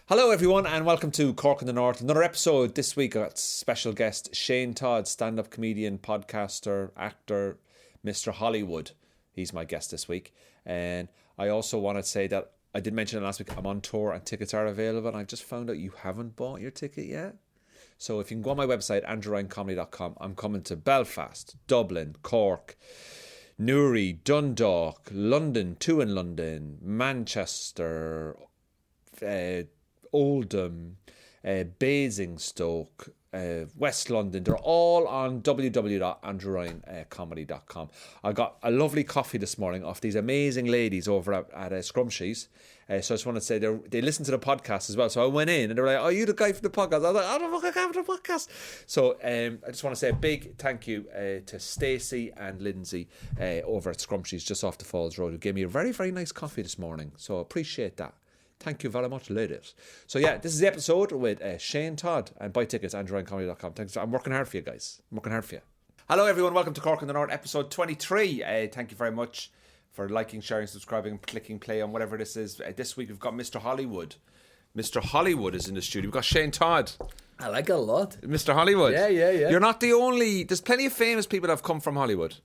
Hello everyone and welcome to Cork in the North. Another episode this week. I got special guest Shane Todd, stand-up comedian, podcaster, actor, Mr. Holywood. He's my guest this week. And I also want to say that I did mention it last week, I'm on tour and tickets are available, and I've just found out you haven't bought your ticket yet. So if you can go on my website, andrewryancomedy.com, I'm coming to Belfast, Dublin, Cork, Newry, Dundalk, London, two in London, Manchester, Oldham, Basingstoke, West London. They're all on www.andrewryancomedy.com. I got a lovely coffee this morning off these amazing ladies over at Scrumptious. So I just want to say they listen to the podcast as well. So I went in and they were like, "Oh, you the guy from the podcast?" I was like, "I don't fucking have the podcast." So I just want to say a big thank you to Stacey and Lindsay over at Scrumptious just off the Falls Road, who gave me a very, very nice coffee this morning. So I appreciate that. Thank you very much, ladies. So yeah, this is the episode with Shane Todd, and buy tickets at andrewryancomedy.com. Thanks. I'm working hard for you guys. I'm working hard for you. Hello everyone, welcome to Cork in the North, episode 23. Thank you very much for liking, sharing, subscribing, clicking play on whatever this is. This week we've got Mr. Holywood. Mr. Holywood is in the studio. We've got Shane Todd. I like it a lot. Mr. Holywood. Yeah. You're not the only... There's plenty of famous people that have come from Hollywood.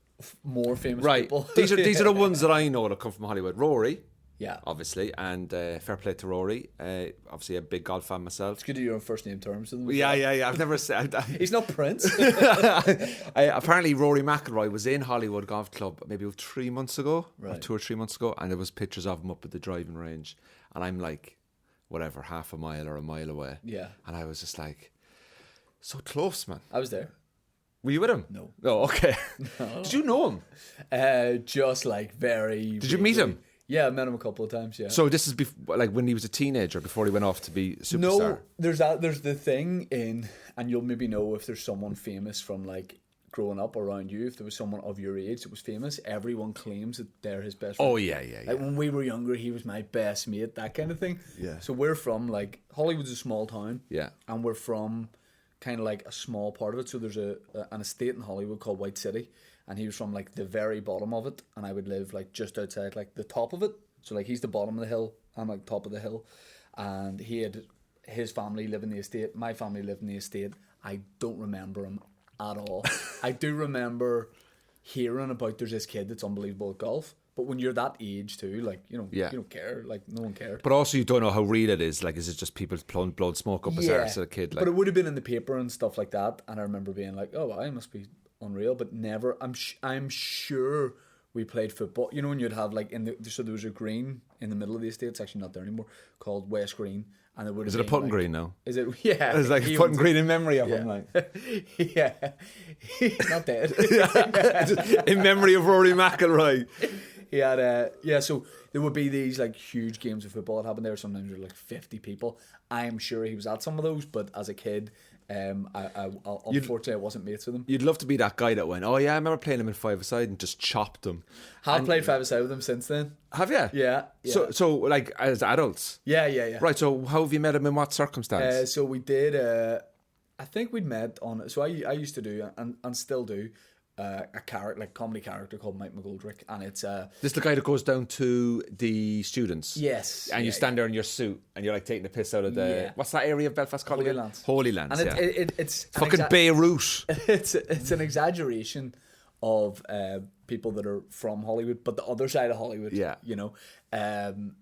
More famous people. These are the ones that I know that come from Hollywood. Rory. Yeah. Obviously, and fair play to Rory. Obviously, a big golf fan myself. It's good to you're on first name terms with him. Yeah. I've never said... He's not Prince. Apparently, Rory McIlroy was in Hollywood Golf Club maybe 3 months ago, or 2 or 3 months ago, and there was pictures of him up at the driving range. And I'm like, whatever, half a mile or a mile away. Yeah. And I was just like, so close, man. I was there. Were you with him? No. Oh, okay. No. Did you know him? Just like very... Did you meet him? Yeah, I met him a couple of times, yeah. So this is like when he was a teenager, before he went off to be a superstar? No, there's the thing in, and you'll maybe know if there's someone famous from like growing up around you, if there was someone of your age that was famous, everyone claims that they're his best friend. Oh, yeah. Like when we were younger, he was my best mate, that kind of thing. Yeah. So we're from like, Hollywood's a small town. Yeah. And we're from kind of like a small part of it. So there's an estate in Hollywood called White City, and he was from like the very bottom of it, and I would live like just outside like the top of it. So like he's the bottom of the hill, I'm like top of the hill, and he had his family live in the estate, my family lived in the estate. I don't remember him at all. I do remember hearing about there's this kid that's unbelievable at golf, but when you're that age too, like, you know, you don't care, like no one cared. But also you don't know how real it is. Like, is it just people blowing smoke up his arse as a kid? Like, but it would have been in the paper and stuff like that, and I remember being like, oh, I must be unreal, but never. I'm sure we played football. You know when you'd have like so there was a green in the middle of the estate. It's actually not there anymore. Called West Green, and it would. Is it a putting green now? Is it? Yeah. It's like putting green in memory of him. Like, yeah, he's not dead. In memory of Rory McIlroy. He had so there would be these like huge games of football that happened there. Sometimes there were like 50 people. I'm sure he was at some of those, but as a kid, unfortunately I wasn't mates with him. You'd love to be that guy that went, oh yeah, I remember playing him in 5-a-side and just chopped him. Have played 5-a-side with him since then. Have you? Yeah. So like as adults? Yeah. Right, so how have you met him, in what circumstance? So we did, I think we'd met on, so I used to do, and still do, a character, like comedy character called McGoldrick, and it's this is the guy that goes down to the students. Yes, and you stand there in your suit, and you're like taking the piss out of the what's that area of Belfast called again? Holy Lands. And it's fucking Beirut. It's an exaggeration of people that are from Hollywood, but the other side of Hollywood. Yeah, you know, and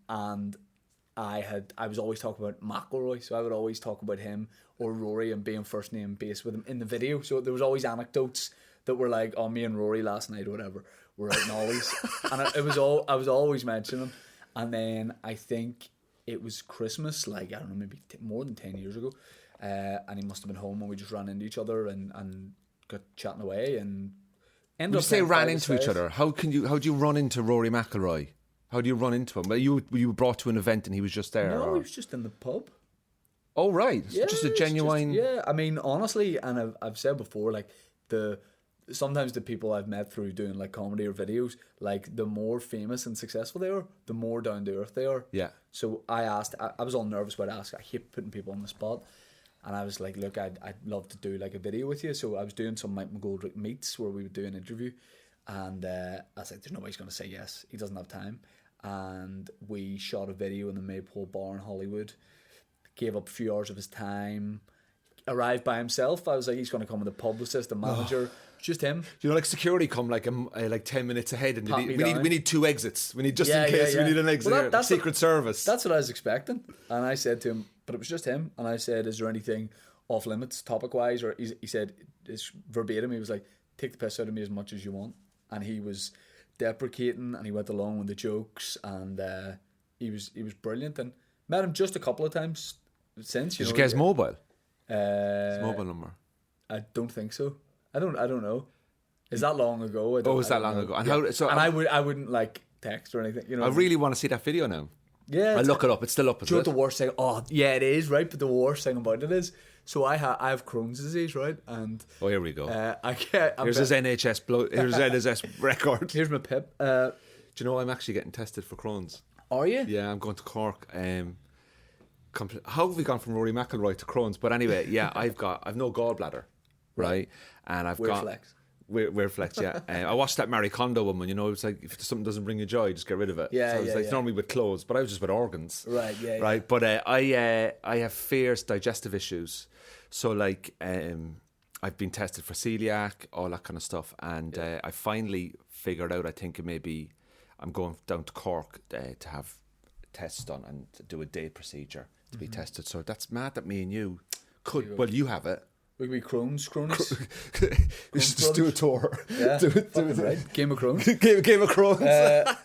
I was always talking about McIlroy, so I would always talk about him or Rory and being first name based with him in the video. So there was always anecdotes that were like, oh, me and Rory last night or whatever, we're out in Ollie's. And I was always mentioning him. And then I think it was Christmas, like, I don't know, maybe more than 10 years ago. And he must have been home and we just ran into each other and got chatting away and ended up. You say ran into each other. How do you run into Rory McIlroy? How do you run into him? Were you brought to an event and he was just there? No, he was just in the pub. Oh, right. Yeah, just a genuine... I mean, honestly, and I've said before, like, sometimes the people I've met through doing like comedy or videos, like the more famous and successful they are, the more down to earth they are. Yeah. So I asked, I was all nervous about asking. I hate putting people on the spot, and I was like, look, I'd love to do like a video with you. So I was doing some Mike McGoldrick meets where we would do an interview, and I was like, there's nobody's going to say yes. He doesn't have time. And we shot a video in the Maypole Bar in Hollywood. gave up a few hours of his time, arrived by himself. I was like, he's going to come with a publicist, a manager, just him. You know, like security come like 10 minutes ahead, and we need 2 exits. We need just Yeah, in case yeah, yeah. we need an exit. Well, here. that's Secret Service. That's what I was expecting. And I said to him, but it was just him. And I said, is there anything off limits topic wise? Or he said, it's verbatim. He was like, take the piss out of me as much as you want. And he was deprecating, and he went along with the jokes, and he was brilliant. And met him just a couple of times since. Did you get his mobile? His mobile number? I don't think so. I don't know. Is that long ago? Was that long ago? And how? So and I wouldn't like text or anything. You know. I really want to see that video now. Yeah. I look it up. It's still up. Do you know what the worst thing? Oh, yeah, it is, right? But the worst thing about it is, so I have Crohn's disease, right? And here we go. Here's his NHS Here's his NHS record. Here's my pip. Do you know I'm actually getting tested for Crohn's? Are you? Yeah, I'm going to Cork. How have we gone from Rory McIlroy to Crohn's? But anyway, yeah, I've no gallbladder, right? And I've Weird got flex. Weird flex, yeah. I watched that Marie Kondo woman. You know, it's like if something doesn't bring you joy, just get rid of it. Yeah, so it's like yeah. normally with clothes, but I was just with organs. Right, yeah. Right, but I have fierce digestive issues, so like I've been tested for celiac, all that kind of stuff, and I finally figured out. I think maybe I'm going down to Cork to have tests done and to do a day procedure to be tested. So that's mad that me and you could. Well, you have it. We could be cronies. You should just do a tour. Yeah, do it. Right. Game of Crones. Game of Crones. But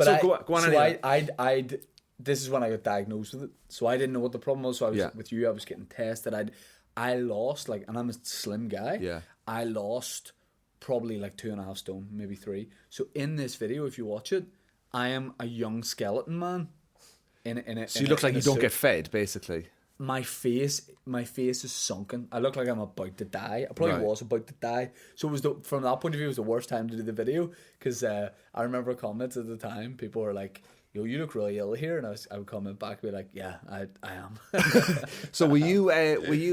so go on anyway. I'd this is when I got diagnosed with it. So I didn't know what the problem was. So I was with you. I was getting tested. I lost and I'm a slim guy. Yeah. I lost probably like 2.5 stone, maybe 3. So in this video, if you watch it, I am a young skeleton man. So you look like you don't get fed, basically. My face is sunken. I look like I'm about to die. I probably was about to die. So it was from that point of view, it was the worst time to do the video, because I remember comments at the time. People were like, "Yo, you look really ill here," and I would comment back and be like, "Yeah, I am." So were you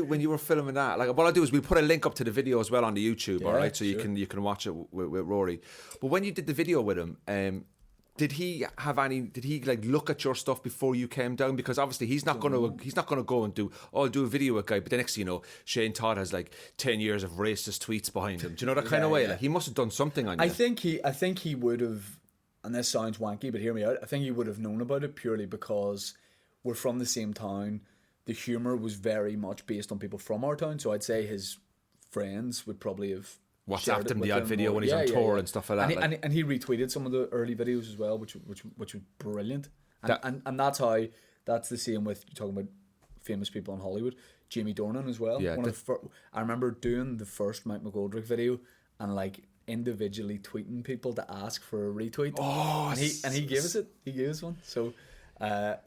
when you were filming that? Like, what I'll do is we put a link up to the video as well on the YouTube. All right, so you can watch it with Rory. But when you did the video with him, Did he like look at your stuff before you came down? Because obviously he's not gonna go and do I'll do a video with a guy, but the next thing you know, Shane Todd has like 10 years of racist tweets behind him. Do you know that kind of way? Yeah. Like he must have done something on you. I think he would have, and this sounds wanky, but hear me out. I think he would have known about it purely because we're from the same town. The humour was very much based on people from our town, so I'd say his friends would probably have WhatsApped him the odd video when he's on tour and stuff like that. And he retweeted some of the early videos as well, which was brilliant. And that's the same with, you're talking about famous people in Hollywood. Jamie Dornan as well. Yeah, I remember doing the first Mount McGoldrick video and like individually tweeting people to ask for a retweet. Oh, and he gave us it. He gave us one. So that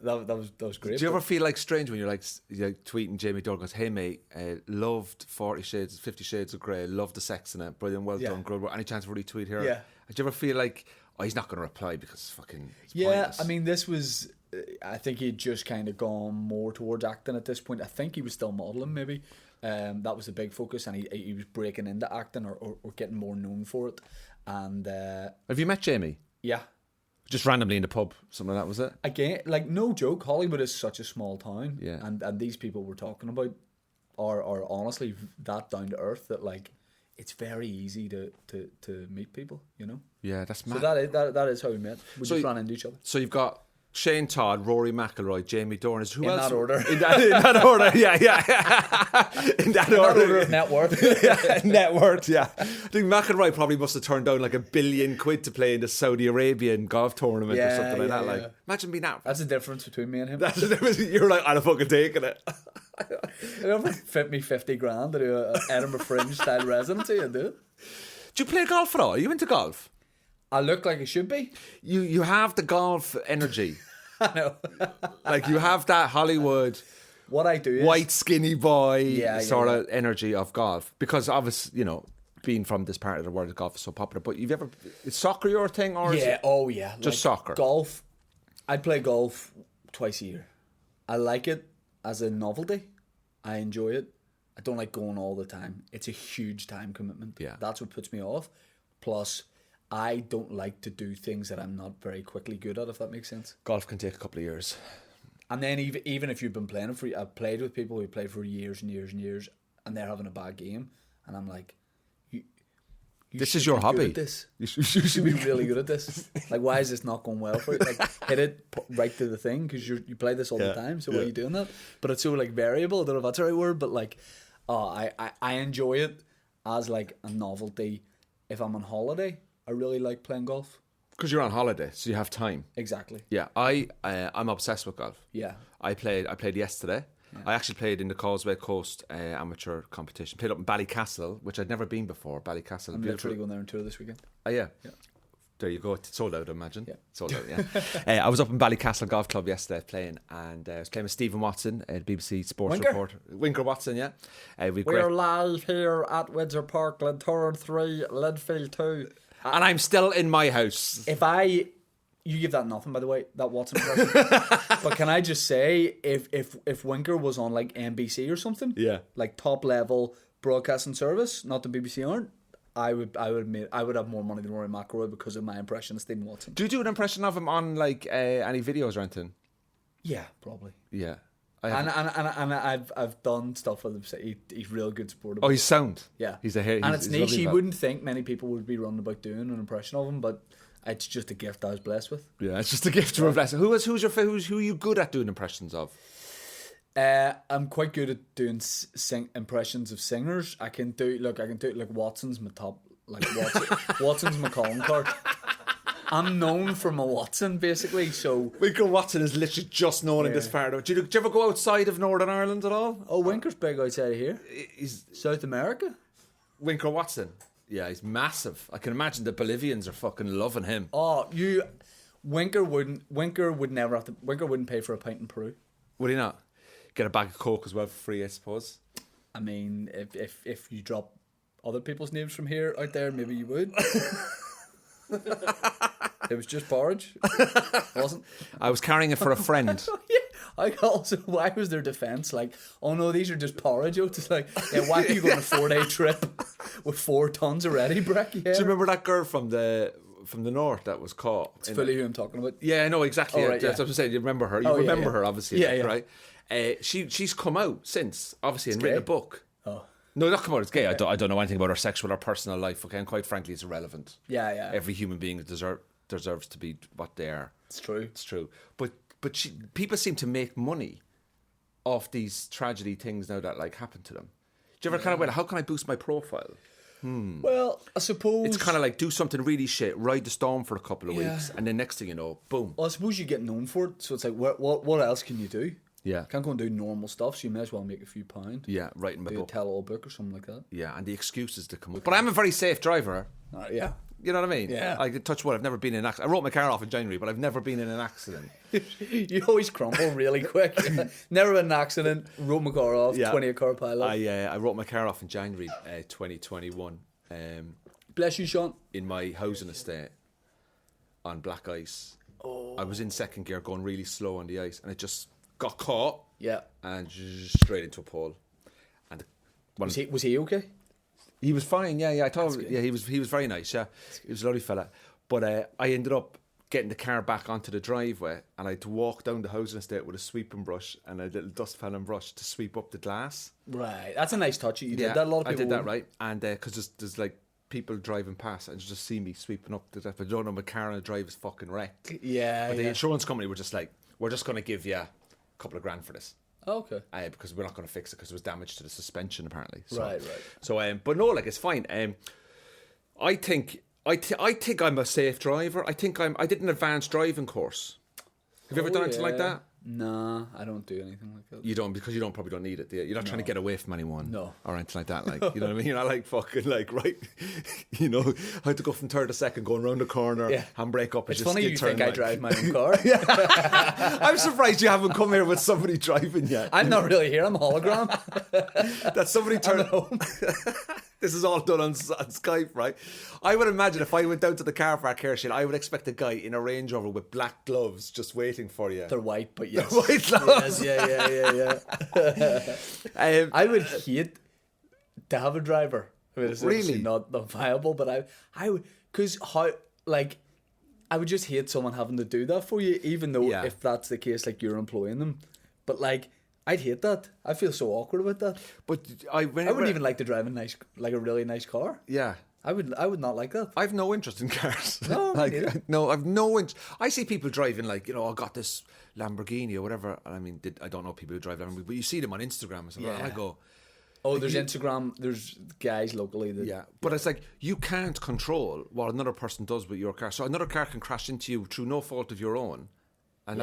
was great. Do you ever feel like strange when you're like tweeting Jamie Dornan goes, "Hey mate, loved 50 Shades of Grey, loved the sex in it, brilliant, well done, good work. Any chance for a retweet here?" Yeah. Do you ever feel like, oh, he's not going to reply because it's pointless? I mean, this was, I think he'd just kind of gone more towards acting at this point. I think he was still modelling maybe. That was the big focus, and he was breaking into acting or getting more known for it. And have you met Jamie? Yeah. Just randomly in the pub, something like that, was it? Again, like no joke, Hollywood is such a small town, yeah. And these people we're talking about are honestly that down to earth that like it's very easy to meet people, you know. Yeah, that's mad. So that is how we met. We just ran into each other. So you've got Shane Todd, Rory McIlroy, Jamie Dornan. Who else? That order. In that order, yeah. In that order of net worth. Yeah, net worth, yeah. I think McIlroy probably must have turned down like $1 billion to play in the Saudi Arabian golf tournament or something like that. Like, imagine being that. That's the difference between me and him. That's the difference. You're like, I'd have fucking taken it. It fit me $50,000 to do an Edinburgh Fringe style residency and do it. Do you play golf at all? Are you into golf? I look like I should be. You have the golf energy. I know. Like you have that Hollywood. What I do is white skinny boy of energy of golf, because obviously, you know, being from this part of the world, golf is so popular. But is soccer your thing, or is it just like soccer? Golf. I'd play golf twice a year. I like it as a novelty. I enjoy it. I don't like going all the time. It's a huge time commitment. Yeah, that's what puts me off. Plus, I don't like to do things that I'm not very quickly good at, if that makes sense. Golf can take a couple of years. And then even if you've been playing it for, I've played with people who played for years and years and years, and they're having a bad game, and I'm like, you this is your hobby. This you should be really good at this. Like, why is this not going well for you? Like, hit it right to the thing because you play this all the time. So why are you doing that? But it's so like variable. I don't know if that's the right word, but like, I enjoy it as like a novelty. If I'm on holiday, I really like playing golf. Because you're on holiday, so you have time. Exactly. Yeah, I'm obsessed with golf. Yeah. I played yesterday. Yeah. I actually played in the Causeway Coast amateur competition. Played up in Ballycastle, which I'd never been before. Ballycastle. I'm literally going there on tour this weekend. Oh, yeah. There you go. It's sold out, I imagine. Yeah. Sold out, yeah. I was up in Ballycastle Golf Club yesterday playing, and I was playing with Stephen Watson, BBC Sports reporter. Winker Watson, yeah. We're live here at Windsor Park, Glentoran 3, Lidfield 2. And I'm still in my house. You give that nothing, by the way, that Watson impression. But can I just say, if Winker was on like NBC or something, like top level broadcasting service, not the BBC aren't, I would have more money than Rory McIlroy because of my impression of Stephen Watson. Do you do an impression of him on like any videos or anything? Yeah, probably. Yeah. And I've done stuff with him. He's real good sport. Oh, he's sound. Yeah, he's and it's niche. You wouldn't think many people would be running about doing an impression of him, but it's just a gift I was blessed with. Yeah, it's just a gift to a blessing. Who are you good at doing impressions of? I'm quite good at doing impressions of singers. I can do like Watson's my top. Like Watson's my calling card. I'm known for my Watson, basically, so... Winker Watson is literally just known in this part of... Do you ever go outside of Northern Ireland at all? Oh, Winker's big outside of here. He's South America. Winker Watson. Yeah, he's massive. I can imagine the Bolivians are fucking loving him. Oh, Winker wouldn't pay for a pint in Peru. Would he not? Get a bag of Coke as well for free, I suppose. I mean, if you drop other people's names from here out there, maybe you would. It was just porridge, wasn't? I was carrying it for a friend. Why was their defence like, oh no, these are just porridge oats? It's like, yeah, why are you going on a 4-day trip with 4 tons of ready brick? Yeah. Do you remember that girl from the north that was caught? It's fully who I'm talking about. Yeah, I know exactly. Right, That's what I'm saying. You remember her? You remember her, obviously. Yeah, right? She's come out since, obviously, and written a book. Oh. No, not come out. It's gay. I don't know anything about her sexual or personal life. Okay, and quite frankly, it's irrelevant. Yeah. Every human being deserves to be what they are. It's true. It's true. But people seem to make money off these tragedy things now that like happen to them. Do you ever kind of wonder, how can I boost my profile? Well, I suppose it's kind of like do something really shit, ride the storm for a couple of weeks, and then next thing you know, boom. Well, I suppose you get known for it, so it's like, what else can you do? Yeah, can't go and do normal stuff, so you may as well make a few pound. Yeah, writing my book, do a tell-all book or something like that. Yeah, and the excuses to come up. But I'm a very safe driver. Yeah. You know what I mean? Yeah. I touch wood. I've never been in an accident. I wrote my car off in January, but I've never been in an accident. You always crumble really quick. Never been in an accident. Wrote my car off. 20 car pilot. I wrote my car off in January 2021. Bless you, Sean. In my housing estate on black ice. Oh. I was in second gear going really slow on the ice, and it just got caught. Yeah. And straight into a pole. And was he okay? He was fine, yeah. I thought, he was very nice, yeah. He was a lovely fella. But I ended up getting the car back onto the driveway, and I had to walk down the housing estate with a sweeping brush and a little dustpan and brush to sweep up the glass. Right, that's a nice touch. You did that. A lot of people I did that, right? And because there's like people driving past and just see me sweeping up the stuff. I don't know, my car and the drive is fucking wrecked. Yeah. But the insurance company were just like, we're just going to give you a couple of grand for this. Oh, okay. Because we're not going to fix it because there was damage to the suspension apparently. So, right. So, but no, like it's fine. I think I'm a safe driver. I did an advanced driving course. Have you ever done anything like that? Nah, I don't do anything like that. You don't, because you probably don't need it, do you? You're not trying to get away from anyone. No. Or anything like that. Like, you know what I mean? You're not like fucking like, right, you know, I had to go from third to second, going round the corner, handbrake up. It's funny you think I drive my own car. I'm surprised you haven't come here with somebody driving yet. I'm not really here, I'm a hologram. That somebody turned home. This is all done on Skype, right? I would imagine if I went down to the car park here, shit, I would expect a guy in a Range Rover with black gloves just waiting for you. They're white, but yes. White gloves. Yes, yeah. I would hate to have a driver. I mean, it's really not viable, but I would, because how, like, I would just hate someone having to do that for you, even though if that's the case, like you're employing them. But like, I'd hate that. I feel so awkward about that. But I wouldn't even like to drive a really nice car. Yeah. I would not like that. I've no interest in cars. No, no, I've no interest. I see people driving like, I got this Lamborghini or whatever. I mean, I don't know people who drive Lamborghini, but you see them on Instagram and stuff. And I go, oh, there's Instagram. There's guys locally that. But it's like you can't control what another person does with your car. So another car can crash into you through no fault of your own, and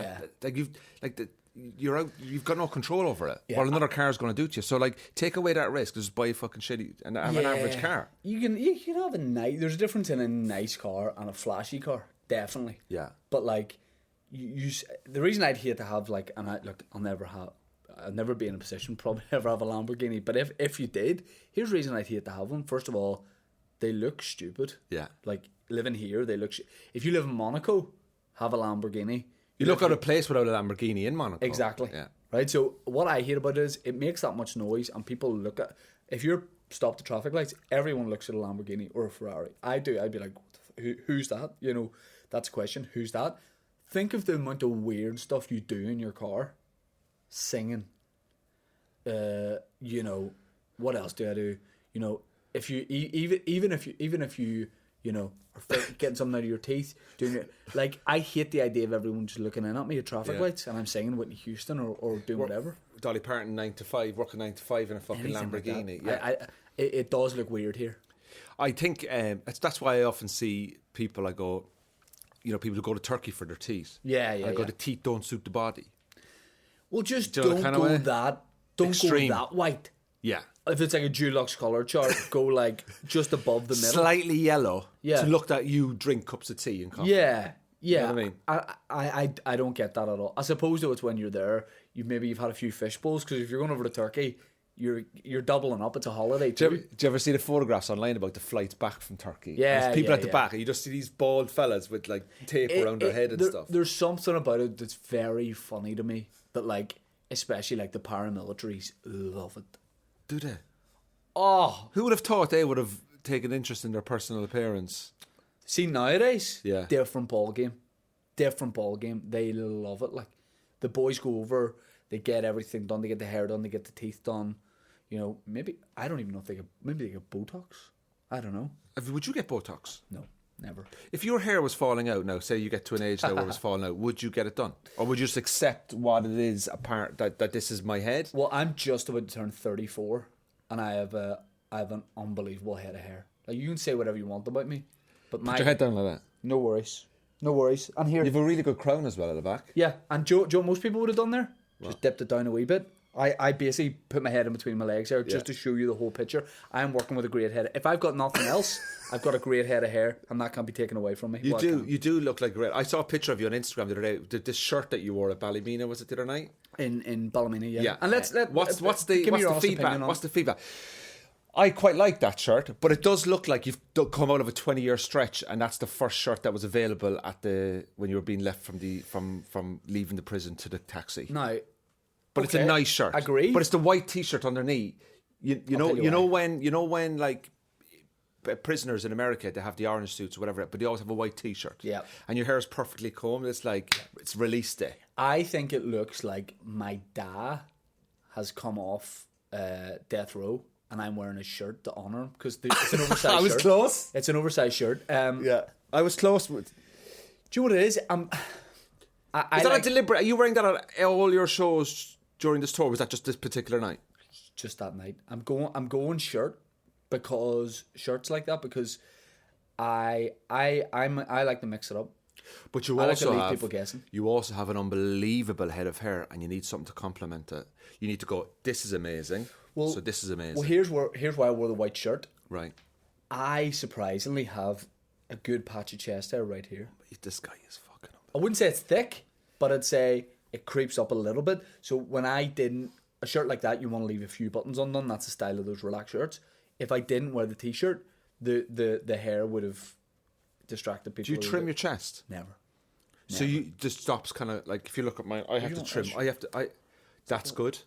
you're out. You've got no control over it. What another car is going to do to you. So like, take away that risk. Just buy a fucking shitty and have an average car. You can have a nice. There's a difference in a nice car and a flashy car, definitely. Yeah. But like, the reason I'd hate to have like, I'll never be in a position probably ever have a Lamborghini. But if you did, here's the reason I'd hate to have one. First of all, they look stupid. Yeah. Like living here, they look. If you live in Monaco, have a Lamborghini. You look at a place without a Lamborghini in Monaco. Exactly. Yeah. Right. So what I hate about it is it makes that much noise, and people look at. If you're stopped at traffic lights, everyone looks at a Lamborghini or a Ferrari. I do. I'd be like, who's that? That's a question. Who's that? Think of the amount of weird stuff you do in your car. Singing. What else do I do? If you even if you are getting something out of your teeth, doing it like I hate the idea of everyone just looking in at me at traffic lights and I'm singing Whitney Houston or doing whatever. Dolly Parton 9 to 5, working 9 to 5 in a fucking Anything Lamborghini. Like it does look weird here. I think that's why I often see people. I go, people who go to Turkey for their teeth. I go, the teeth don't suit the body. Well, just don't go that. Don't extreme. Go that white. Yeah. If it's like a Dulux colour chart, go like just above the middle. Slightly yellow. Yeah. To look that you drink cups of tea and coffee. Yeah. Yeah. You know what I mean? I don't get that at all. I suppose though it's when you're there, you've had a few fish bowls, because if you're going over to Turkey, you're doubling up. It's a holiday too. Do you ever see the photographs online about the flights back from Turkey? Yeah. There's people at the back, and you just see these bald fellas with like tape around their head and stuff. There's something about it that's very funny to me, that like, especially like the paramilitaries love it. Do they? Oh, who would have thought they would have taken interest in their personal appearance? See, nowadays, yeah, different ball game. They love it. Like, the boys go over, they get everything done, they get the hair done, they get the teeth done. Maybe I don't even know if they get Botox. I don't know. Would you get Botox? No, never. If your hair was falling out now, say you get to an age now where it's falling out, would you get it done, or would you just accept what it is apart that this is my head? Well, I'm just about to turn 34. And I have an unbelievable head of hair. Like, you can say whatever you want about me, but put your head down like that. No worries. And here you have a really good crown as well at the back. Yeah, and Joe, most people would have done there. Just dipped it down a wee bit. I basically put my head in between my legs there just to show you the whole picture. I'm working with a great head. If I've got nothing else, I've got a great head of hair, and that can't be taken away from me. You do look like great. I saw a picture of you on Instagram the other day. This shirt that you wore at Ballymena, was it the other night? In Ballymena, yeah. Yeah. And what's the feedback? What's the feedback? I quite like that shirt, but it does look like you've come out of a 20-year stretch, and that's the first shirt that was available when you were being left from leaving the prison to the taxi. No. But it's a nice shirt. Agree. But it's the white T-shirt underneath. You know when like prisoners in America, they have the orange suits or whatever, but they always have a white T-shirt. Yeah. And your hair is perfectly combed. It's like it's release day. I think it looks like my dad has come off death row, and I'm wearing a shirt to honour him, because it's an oversized shirt. I was close. It's an oversized shirt. Yeah, I was close. Do you know what it is? Is that a deliberate? Are you wearing that at all your shows during this tour? Or was that just this particular night? Just that night. I'm going shirt, because shirts like that, because I like to mix it up. But you also have an unbelievable head of hair, and you need something to complement it. You need to go, this is amazing. Well, so this is amazing. Well, here's why I wore the white shirt. Right. I surprisingly have a good patch of chest hair right here. This guy is fucking amazing. I wouldn't say it's thick, but I'd say it creeps up a little bit. So when a shirt like that, you want to leave a few buttons undone. That's the style of those relaxed shirts. If I didn't wear the t-shirt, the hair would have distracted people. Do you trim your chest? Never. So you just stops kind of like, if you look at mine, I have to trim. That's good.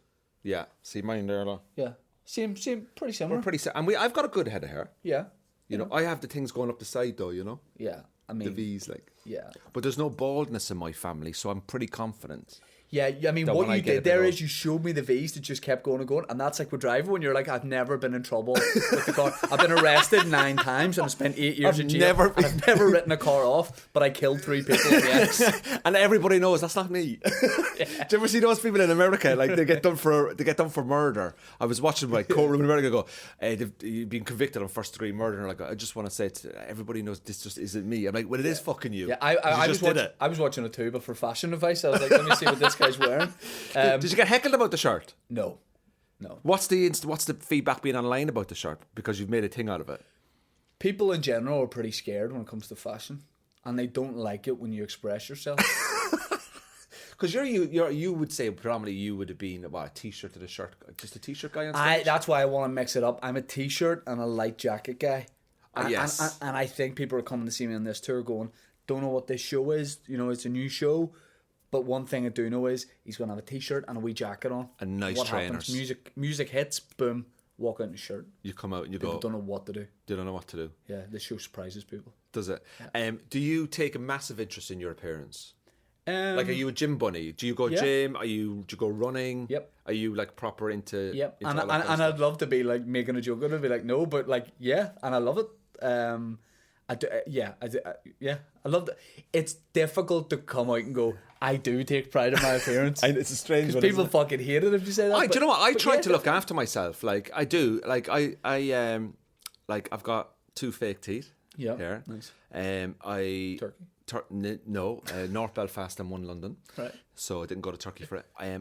Yeah. See mine there, look. Yeah. Same, pretty similar. And I've got a good head of hair. Yeah. You know, I have the things going up the side though, you know. Yeah. I mean, the V's, like. Yeah. But there's no baldness in my family, so I'm pretty confident. Yeah, I mean, That what when I you get a did bit there old. is you showed me the V's that just kept going and going, and that's like with driving when you're like, I've never been in trouble with the car. I've been arrested 9 times and I spent 8 years in jail. I've never written a car off, but I killed 3 people in the X. And everybody knows that's not me. Do you ever see those people in America? Like they get done for murder. I was watching my courtroom in America go, you've been convicted on 1st-degree murder, and like, I just want to say to everybody knows this just isn't me. I'm like, well, it is fucking you. Yeah, I was watching a tuba for fashion advice. I was like, let me see what this guy's wearing. Did you get heckled about the shirt? No. What's the feedback being online about the shirt? Because you've made a thing out of it. People in general are pretty scared when it comes to fashion, and they don't like it when you express yourself. Because you would say predominantly you would have been a t-shirt and a shirt, just a t-shirt guy on stage. That's why I want to mix it up. I'm a t-shirt and a light jacket guy. Yes. And I think people are coming to see me on this tour going, don't know what this show is. You know, it's a new show. But one thing I do know is he's going to have a t-shirt and a wee jacket on. And nice what trainers. Happens? Music hits, boom, walk out in a shirt. You come out and you people go... don't know what to do. They don't know what to do. Yeah, this show surprises people. Does it? Yeah. Do you take a massive interest in your appearance? Like, are you a gym bunny? Do you go gym? Do you go running? Yep. Are you like proper into? Yep. Into And all that kind of I'd stuff? love to be like making a joke. I'd be like, no, but like, yeah, and I love it. I do, I love it. It's difficult to come out and go, I do take pride in my appearance. It's a strange one. People fucking hate it if you say that. Do you know what? I try to look definitely. after myself. Like I do. Like I've got 2 fake teeth. Yeah. Here. Nice. Turkey. North Belfast and 1 London. Right. So I didn't go to Turkey for it. I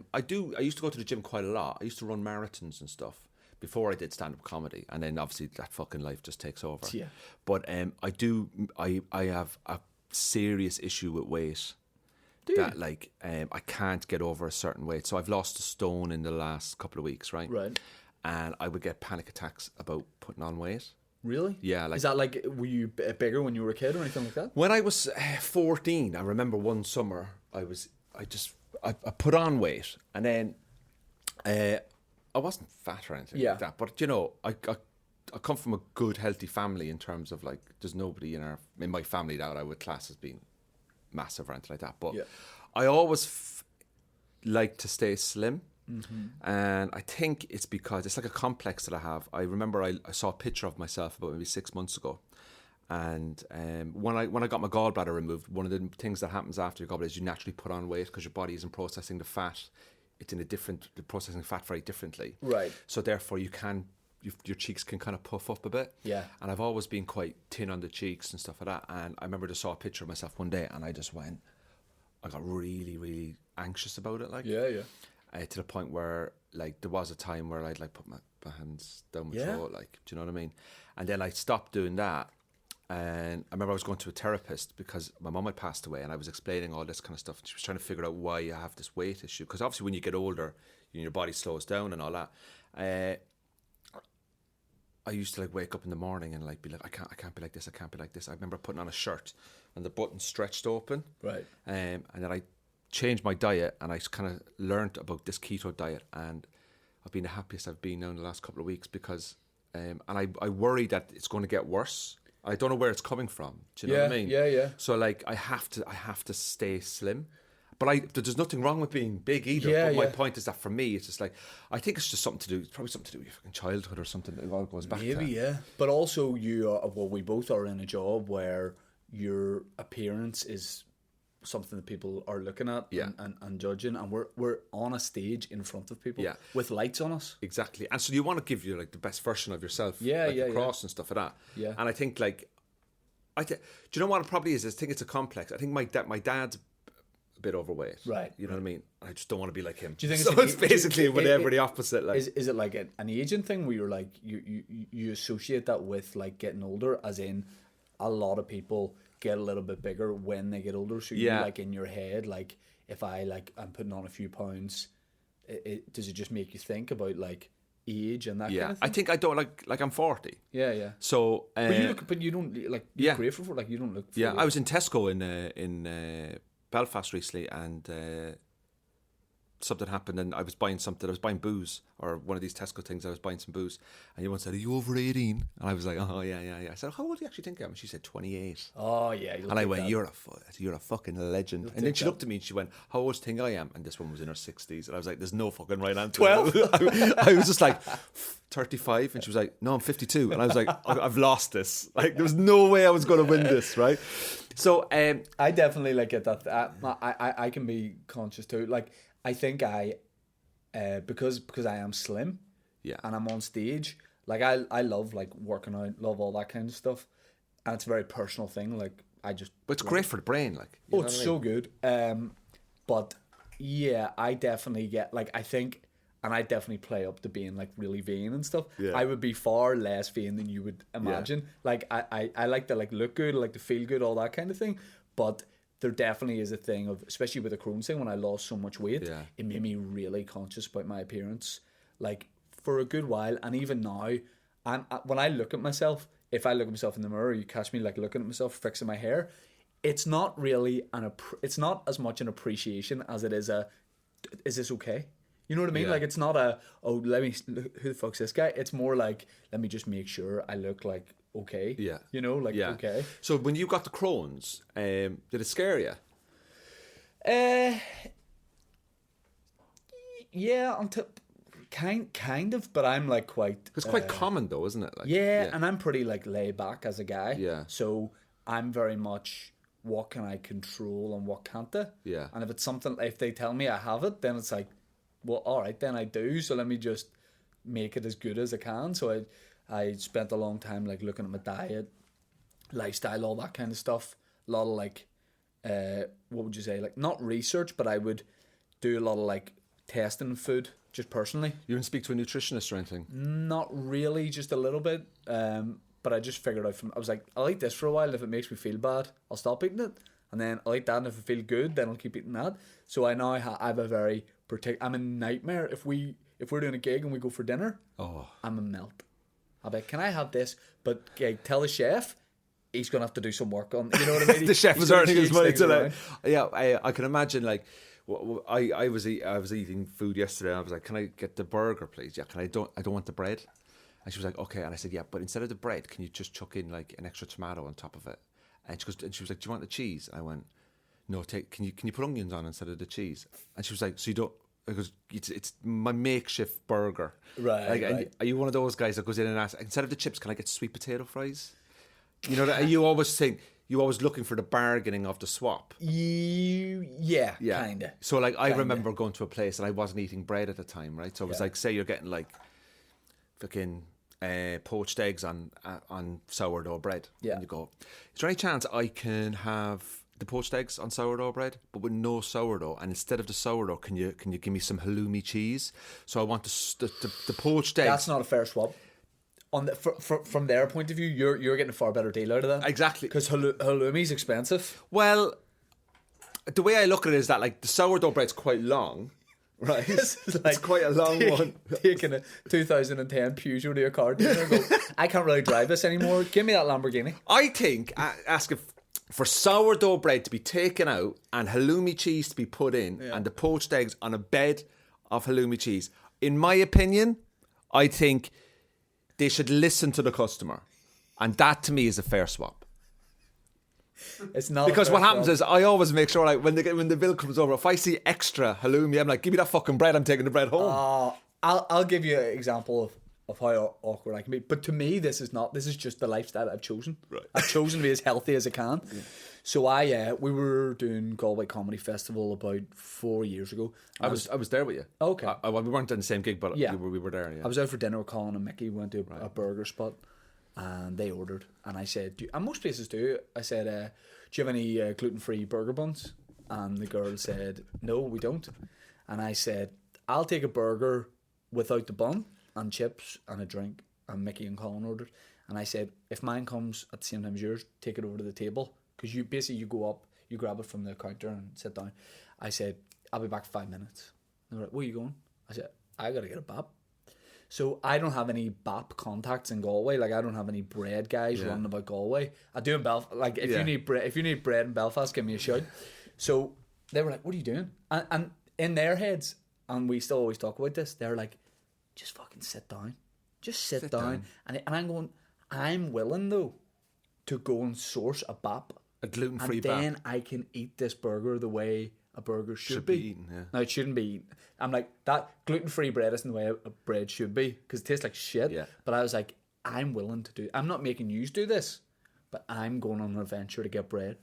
used to go to the gym quite a lot. I used to run marathons and stuff before I did stand-up comedy, and then obviously that fucking life just takes over. Yeah. But I have a serious issue with weight. Do Like I can't get over a certain weight. So I've lost a stone in the last couple of weeks, right? Right. And I would get panic attacks about putting on weight. Really? Yeah. Like, is that like, were you bigger when you were a kid or anything like that? when I was 14, I remember one summer I put on weight, and then I wasn't fat or anything like that. But you know, I come from a good, healthy family in terms of like, there's nobody in my family that I would class as being massive or anything like that. But I always like to stay slim. Mm-hmm. And I think it's because it's like a complex that I have. I remember I saw a picture of myself about maybe 6 months ago, and when I got my gallbladder removed, one of the things that happens after your gallbladder is you naturally put on weight because your body isn't processing the fat. It's processing fat very differently. Right. So therefore your cheeks can kind of puff up a bit. Yeah. And I've always been quite thin on the cheeks and stuff like that. And I remember I saw a picture of myself one day, and I got really, really anxious about it. Like, to the point where like there was a time where I'd like put my hands down my throat, like, do you know what I mean? And then I stopped doing that. And I remember I was going to a therapist because my mum had passed away, and I was explaining all this kind of stuff. She was trying to figure out why you have this weight issue, because obviously when you get older, your body slows down and all that. I used to like wake up in the morning and like be like, I can't be like this. I can't be like this. I remember putting on a shirt and the button stretched open. Right. And then I changed my diet, and I kind of learned about this keto diet, and I've been the happiest I've been now in the last couple of weeks because, and I worry that it's going to get worse. I don't know where it's coming from. Do you know what I mean? Yeah. So like I have to stay slim. But there's nothing wrong with being big either. Yeah, but my point is that for me, it's just like, I think it's just something to do. It's probably something to do with your fucking childhood or something. It all goes back to. Maybe, yeah. But also we both are in a job where your appearance is something that people are looking at and judging, and we're on a stage in front of people with lights on us. Exactly. And so you want to give you like the best version of yourself. Across and stuff like that. Yeah. And I think like, do you know what it probably is? I think it's a complex. I think my dad's a bit overweight. Right. You know what I mean? I just don't want to be like him. Do you think so it's basically whatever the opposite? Like, is it like an aging thing where you're like you associate that with like getting older, as in a lot of people get a little bit bigger when they get older, so you're like in your head, like if I'm putting on a few pounds, does it just make you think about like age and that kind of thing? I think I don't like I'm 40. Yeah. So but you don't like you're great for like you don't look 40. I was in Tesco in Belfast recently, and something happened and I was buying something. I was buying booze or one of these Tesco things. I was buying some booze, and you once said, "Are you over 18?" And I was like, "Oh yeah." I said, "How old do you actually think I am?" And she said, 28. Oh yeah. And I went, "You're a fucking legend." And then she looked at me and she went, "How old do you think I am?" And this one was in her 60s, and I was like, "There's no fucking right answer." 12. I was just like 35, and she was like, "No, I'm 52," and I was like, "I've lost this. Like, there was no way I was going to win this, right?" So I definitely like get that. I can be conscious too. Like I think because I am slim, yeah, and I'm on stage. Like I love like working out, love all that kind of stuff, and it's a very personal thing. Like I just, but it's great for the brain. Like, it's so good. But yeah, I definitely get like I think, and I definitely play up to being like really vain and stuff. Yeah. I would be far less vain than you would imagine. Yeah. Like I like to like look good, I like to feel good, all that kind of thing. But there definitely is a thing of, especially with the Crohn's thing, when I lost so much weight, it made me really conscious about my appearance, like for a good while. And even now, when I look at myself, if I look at myself in the mirror, you catch me like looking at myself, fixing my hair, it's not really it's not as much an appreciation as it is is this okay? You know what I mean? Yeah. Like it's not who the fuck's this guy? It's more like, let me just make sure I look like okay. Yeah. You know, like okay. So when you got the Crohn's, did it scare you? Yeah, until kind of, but I'm like quite. It's quite common though, isn't it? Like, yeah, and I'm pretty like laid back as a guy. Yeah. So I'm very much, what can I control and what can't I? Yeah. And if it's something, if they tell me I have it, then it's like, well, all right, then I do. So let me just make it as good as I can. So I spent a long time like looking at my diet, lifestyle, all that kind of stuff. A lot of like, what would you say? Like not research, but I would do a lot of like testing food just personally. You didn't speak to a nutritionist or anything? Not really, just a little bit. But I just figured out I was like, I'll eat this for a while. If it makes me feel bad, I'll stop eating it. And then I'll eat that, and if I feel good, then I'll keep eating that. So I now have a very I'm a nightmare. If we're doing a gig and we go for dinner, I'm a melt. I'll be like, can I have this? But tell the chef he's gonna have to do some work on. You know what I mean? The chef was earning his money today. Yeah, I can imagine. Like, I was eating food yesterday. And I was like, can I get the burger, please? Yeah, I don't want the bread. And she was like, okay. And I said, yeah, but instead of the bread, can you just chuck in like an extra tomato on top of it? And she was like, do you want the cheese? And I went, no. Can you put onions on instead of the cheese? And she was like, so you don't? Because it's my makeshift burger, right? Like, right. Are you one of those guys that goes in and asks, instead of the chips, can I get sweet potato fries? You know, you always looking for the bargaining of the swap. Yeah, kinda. So like, I remember going to a place and I wasn't eating bread at the time, right? So it was like, say you're getting like fucking poached eggs on sourdough bread. Yeah. And you go, is there any chance I can have the poached eggs on sourdough bread, but with no sourdough? And instead of the sourdough, can you give me some halloumi cheese? So I want the poached eggs. That's not a fair swap. From their point of view, you're getting a far better deal out of that. Exactly. Because halloumi's expensive. Well, the way I look at it is that like the sourdough bread's quite long. Right, it's quite a long one. Taking a 2010 Peugeot to your car dealer and go, I can't really drive this anymore. Give me that Lamborghini. I think asking for sourdough bread to be taken out and halloumi cheese to be put in and the poached eggs on a bed of halloumi cheese. In my opinion, I think they should listen to the customer, and that to me is a fair swap. It's not, because what happens is I always make sure like when the bill comes over, if I see extra halloumi, I'm like, give me that fucking bread. I'm taking the bread home. I'll give you an example of how awkward I can be. But to me, this is just the lifestyle I've chosen. Right. I've chosen to be as healthy as I can. Yeah. So we were doing Galway Comedy Festival about 4 years ago. I was there with you. Okay. We weren't in the same gig, but we were there. Yeah. I was out for dinner with Colin and Mickey. We went to a burger spot. And they ordered, and I said, and most places do. I said, do you have any gluten-free burger buns? And the girl said, no, we don't. And I said, I'll take a burger without the bun and chips and a drink. And Mickey and Colin ordered. And I said, if mine comes at the same time as yours, take it over to the table. Because you go up, you grab it from the counter and sit down. I said, I'll be back 5 minutes. And they were like, where are you going? I said, I got to get a bap. So I don't have any BAP contacts in Galway. Like I don't have any bread guys running about Galway. I do in Belfast. Like if you need bread in Belfast, give me a shout. So they were like, "What are you doing?" And in their heads, and we still always talk about this, they're like, just fucking sit down. Just sit down. And I'm going, I'm willing, though, to go and source a BAP. A gluten-free BAP. And then I can eat this burger the way a burger should be eaten, yeah. Now, it shouldn't be eaten. I'm like, that gluten-free bread isn't the way a bread should be, because it tastes like shit. Yeah. But I was like, I'm willing to do, I'm not making you do this, but I'm going on an adventure to get bread.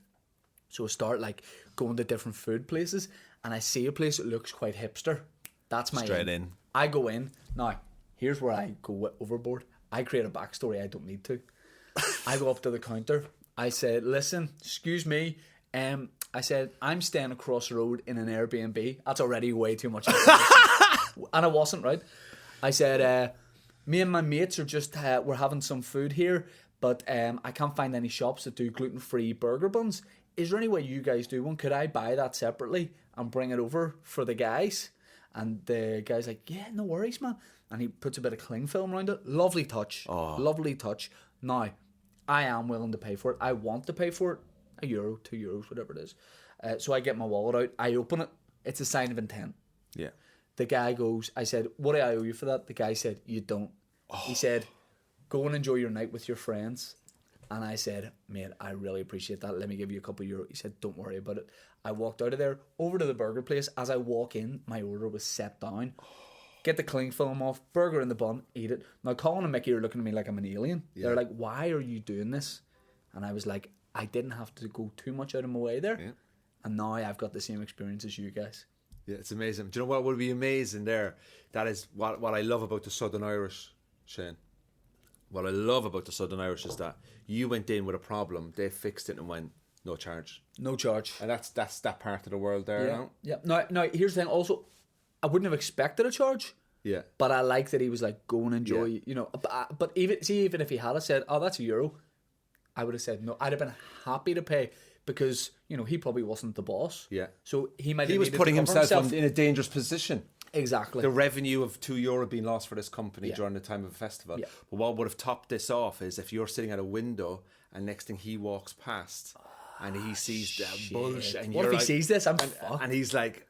So I start like going to different food places, and I see a place that looks quite hipster. That's my straight aim. in. I go in. Now, here's where I go overboard. I create a backstory I don't need to. I go up to the counter. I said, listen, excuse me. I said, I'm staying across the road in an Airbnb. That's already way too much. And I wasn't, right? I said, me and my mates are just, we're having some food here, but I can't find any shops that do gluten-free burger buns. Is there any way you guys do one? Could I buy that separately and bring it over for the guys? And the guy's like, yeah, no worries, man. And he puts a bit of cling film around it. Lovely touch. Oh. Lovely touch. Now, I am willing to pay for it. I want to pay for it. €1, €2, whatever it is. So I get my wallet out. I open it. It's a sign of intent. Yeah. The guy goes, I said, what do I owe you for that? The guy said, you don't. Oh. He said, go and enjoy your night with your friends. And I said, mate, I really appreciate that. Let me give you a couple of euros. He said, don't worry about it. I walked out of there, over to the burger place. As I walk in, my order was set down. Get the cling film off, burger in the bun, eat it. Now, Colin and Mickey are looking at me like I'm an alien. Yeah. They're like, why are you doing this? And I was like, I didn't have to go too much out of my way there. Yeah. And now I've got the same experience as you guys. Yeah, it's amazing. Do you know what would be amazing there? That is what I love about the Southern Irish, Shane. What I love about the Southern Irish is that you went in with a problem, they fixed it and went, no charge. No charge. And that's that part of the world there, yeah. now. Yeah. Now, here's the thing. Also, I wouldn't have expected a charge. Yeah. But I like that he was like, go and enjoy, you know. But even if he had said, oh, that's €1, I would have said no. I'd have been happy to pay because, you know, he probably wasn't the boss. Yeah. So he might have He was putting himself in a dangerous position. Exactly. The revenue of €2 being lost for this company during the time of a festival. Yeah. But what would have topped this off is if you're sitting at a window and next thing he walks past and he sees that bullshit. And what if he sees this? I'm fucked. And he's like,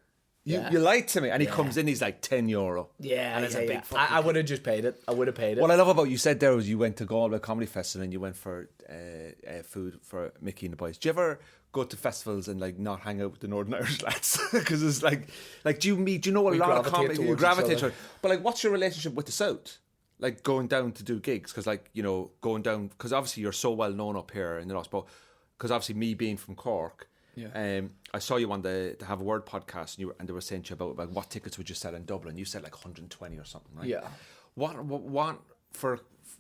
you lied to me. And he comes in, he's like €10. Yeah. And it's a big fucking... I would have just paid it. I would have paid it. What I love about you said there was you went to Galway Comedy Festival and you went for food for Mickey and the boys. Do you ever go to festivals and like not hang out with the Northern Irish lads? Because it's like do you know a lot of comedy you gravitate towards? But like, what's your relationship with the South? Like going down to do gigs? Because like, you know, going down, because obviously you're so well known up here in the North, but because obviously me being from Cork, I saw you on the Have a Word podcast and they were saying to you about like, what tickets would you sell in Dublin? You said like 120 or something, right? Yeah.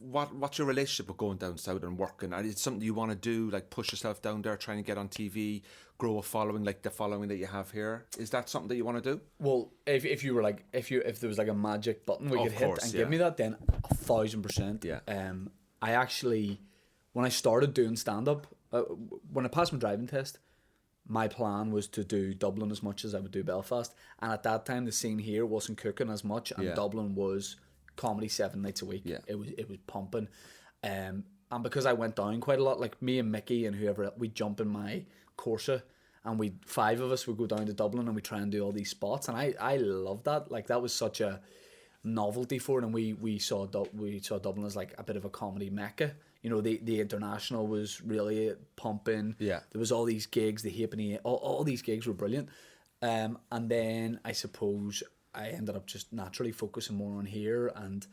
What's your relationship with going down south and working? Is it something you want to do, like push yourself down there, trying to get on TV, grow a following like the following that you have here? Is that something that you want to do? Well, if you were like if there was like a magic button we could hit and give me that, then 1,000%. Yeah. I actually, when I started doing stand up, when I passed my driving test, my plan was to do Dublin as much as I would do Belfast, and at that time the scene here wasn't cooking as much, and Dublin was comedy 7 nights a week. Yeah. It was pumping, and because I went down quite a lot, like me and Mickey and whoever, we'd jump in my Corsa and 5 of us would go down to Dublin and we try and do all these spots, and I loved that. Like that was such a novelty for it, and we saw Dublin as like a bit of a comedy mecca. You know, the International was really pumping. Yeah. There was all these gigs, the Halfpenny, all these gigs were brilliant. And then I suppose I ended up just naturally focusing more on here and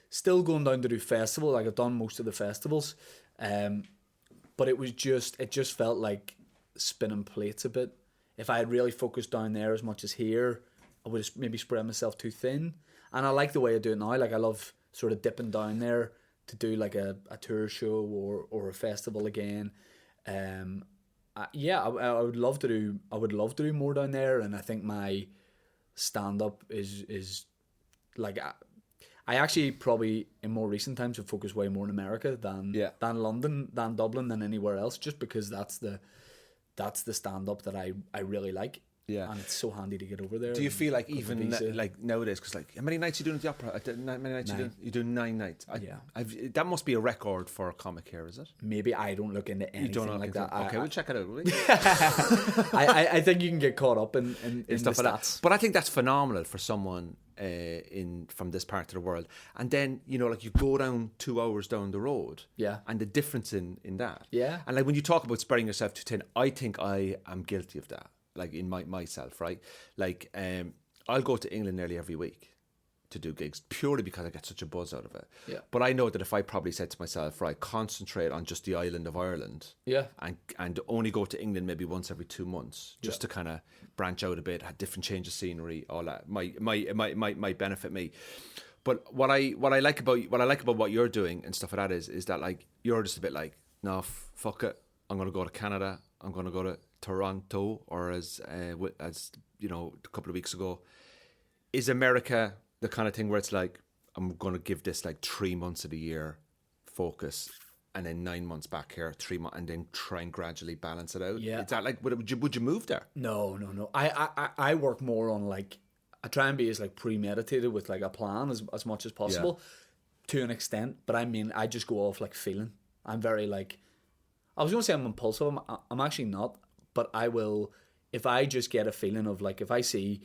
still going down to do festival. Like I've done most of the festivals. But it just felt like spinning plates a bit. If I had really focused down there as much as here, I would have maybe spread myself too thin. And I like the way I do it now. Like I love sort of dipping down there to do like a tour show or a festival again. I would love to do more down there, and I think my stand up is like I actually probably in more recent times have focused way more in America than London, than Dublin, than anywhere else, just because that's the stand up that I really like. Yeah. And it's so handy to get over there. Do you feel like and even visa. like nowadays, because like how many nights you doing at the opera? How many nights you doing? You do 9 nights. Yeah. That must be a record for a comic here, is it? Maybe I don't look into anything Don't know like that. Okay, we'll check it out, will we? I think you can get caught up in Stuff the like stats. that. But I think that's phenomenal for someone from this part of the world. And then, you know, like you go down 2 hours down the road. Yeah. And the difference in that. Yeah. And like when you talk about spreading yourself too thin, I think I am guilty of that. Like in myself, right? Like I'll go to England nearly every week to do gigs purely because I get such a buzz out of it. Yeah. But I know that if I probably said to myself, right, concentrate on just the island of Ireland. Yeah. And only go to England maybe once every 2 months just to kind of branch out a bit, have different change of scenery, all that might benefit me. But what I like about what you're doing and stuff like that is that like you're just a bit like, no, fuck it, I'm gonna go to Canada, I'm gonna go to Toronto, or as you know, a couple of weeks ago. Is America the kind of thing where it's like, I'm going to give this like 3 months of the year focus, and then 9 months back here, 3 months, and then try and gradually balance it out? Yeah. Is that like, would you move there? No. I work more on like, I try and be as like premeditated with like a plan as much as possible to an extent. But I mean, I just go off like feeling. I'm very like, I was going to say I'm impulsive. I'm actually not. But I will, if I just get a feeling of like, if I see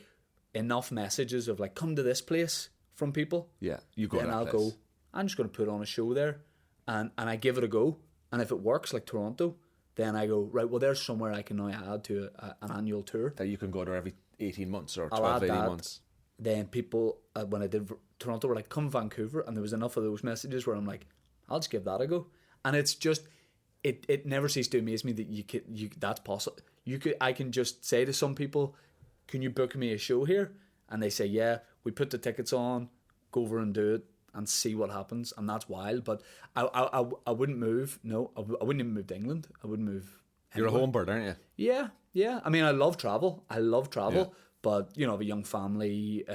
enough messages of like, come to this place from people, you go. then I'll go. I'm just going to put on a show there, and I give it a go. And if it works, like Toronto, then I go, right, well, there's somewhere I can now add to an annual tour. That you can go there every 18 months or I'll 12, add 18 that. months. Then people, when I did Toronto, were like, come Vancouver, and there was enough of those messages where I'm like, I'll just give that a go. And it's just, it never ceased to amaze me that that's possible. I can just say to some people, can you book me a show here? And they say, yeah. We put the tickets on, go over and do it, and see what happens. And that's wild. But I wouldn't move. No, I wouldn't even move to England. I wouldn't move anywhere. You're a home bird, aren't you? Yeah. I mean, I love travel. But you know, I have a young family.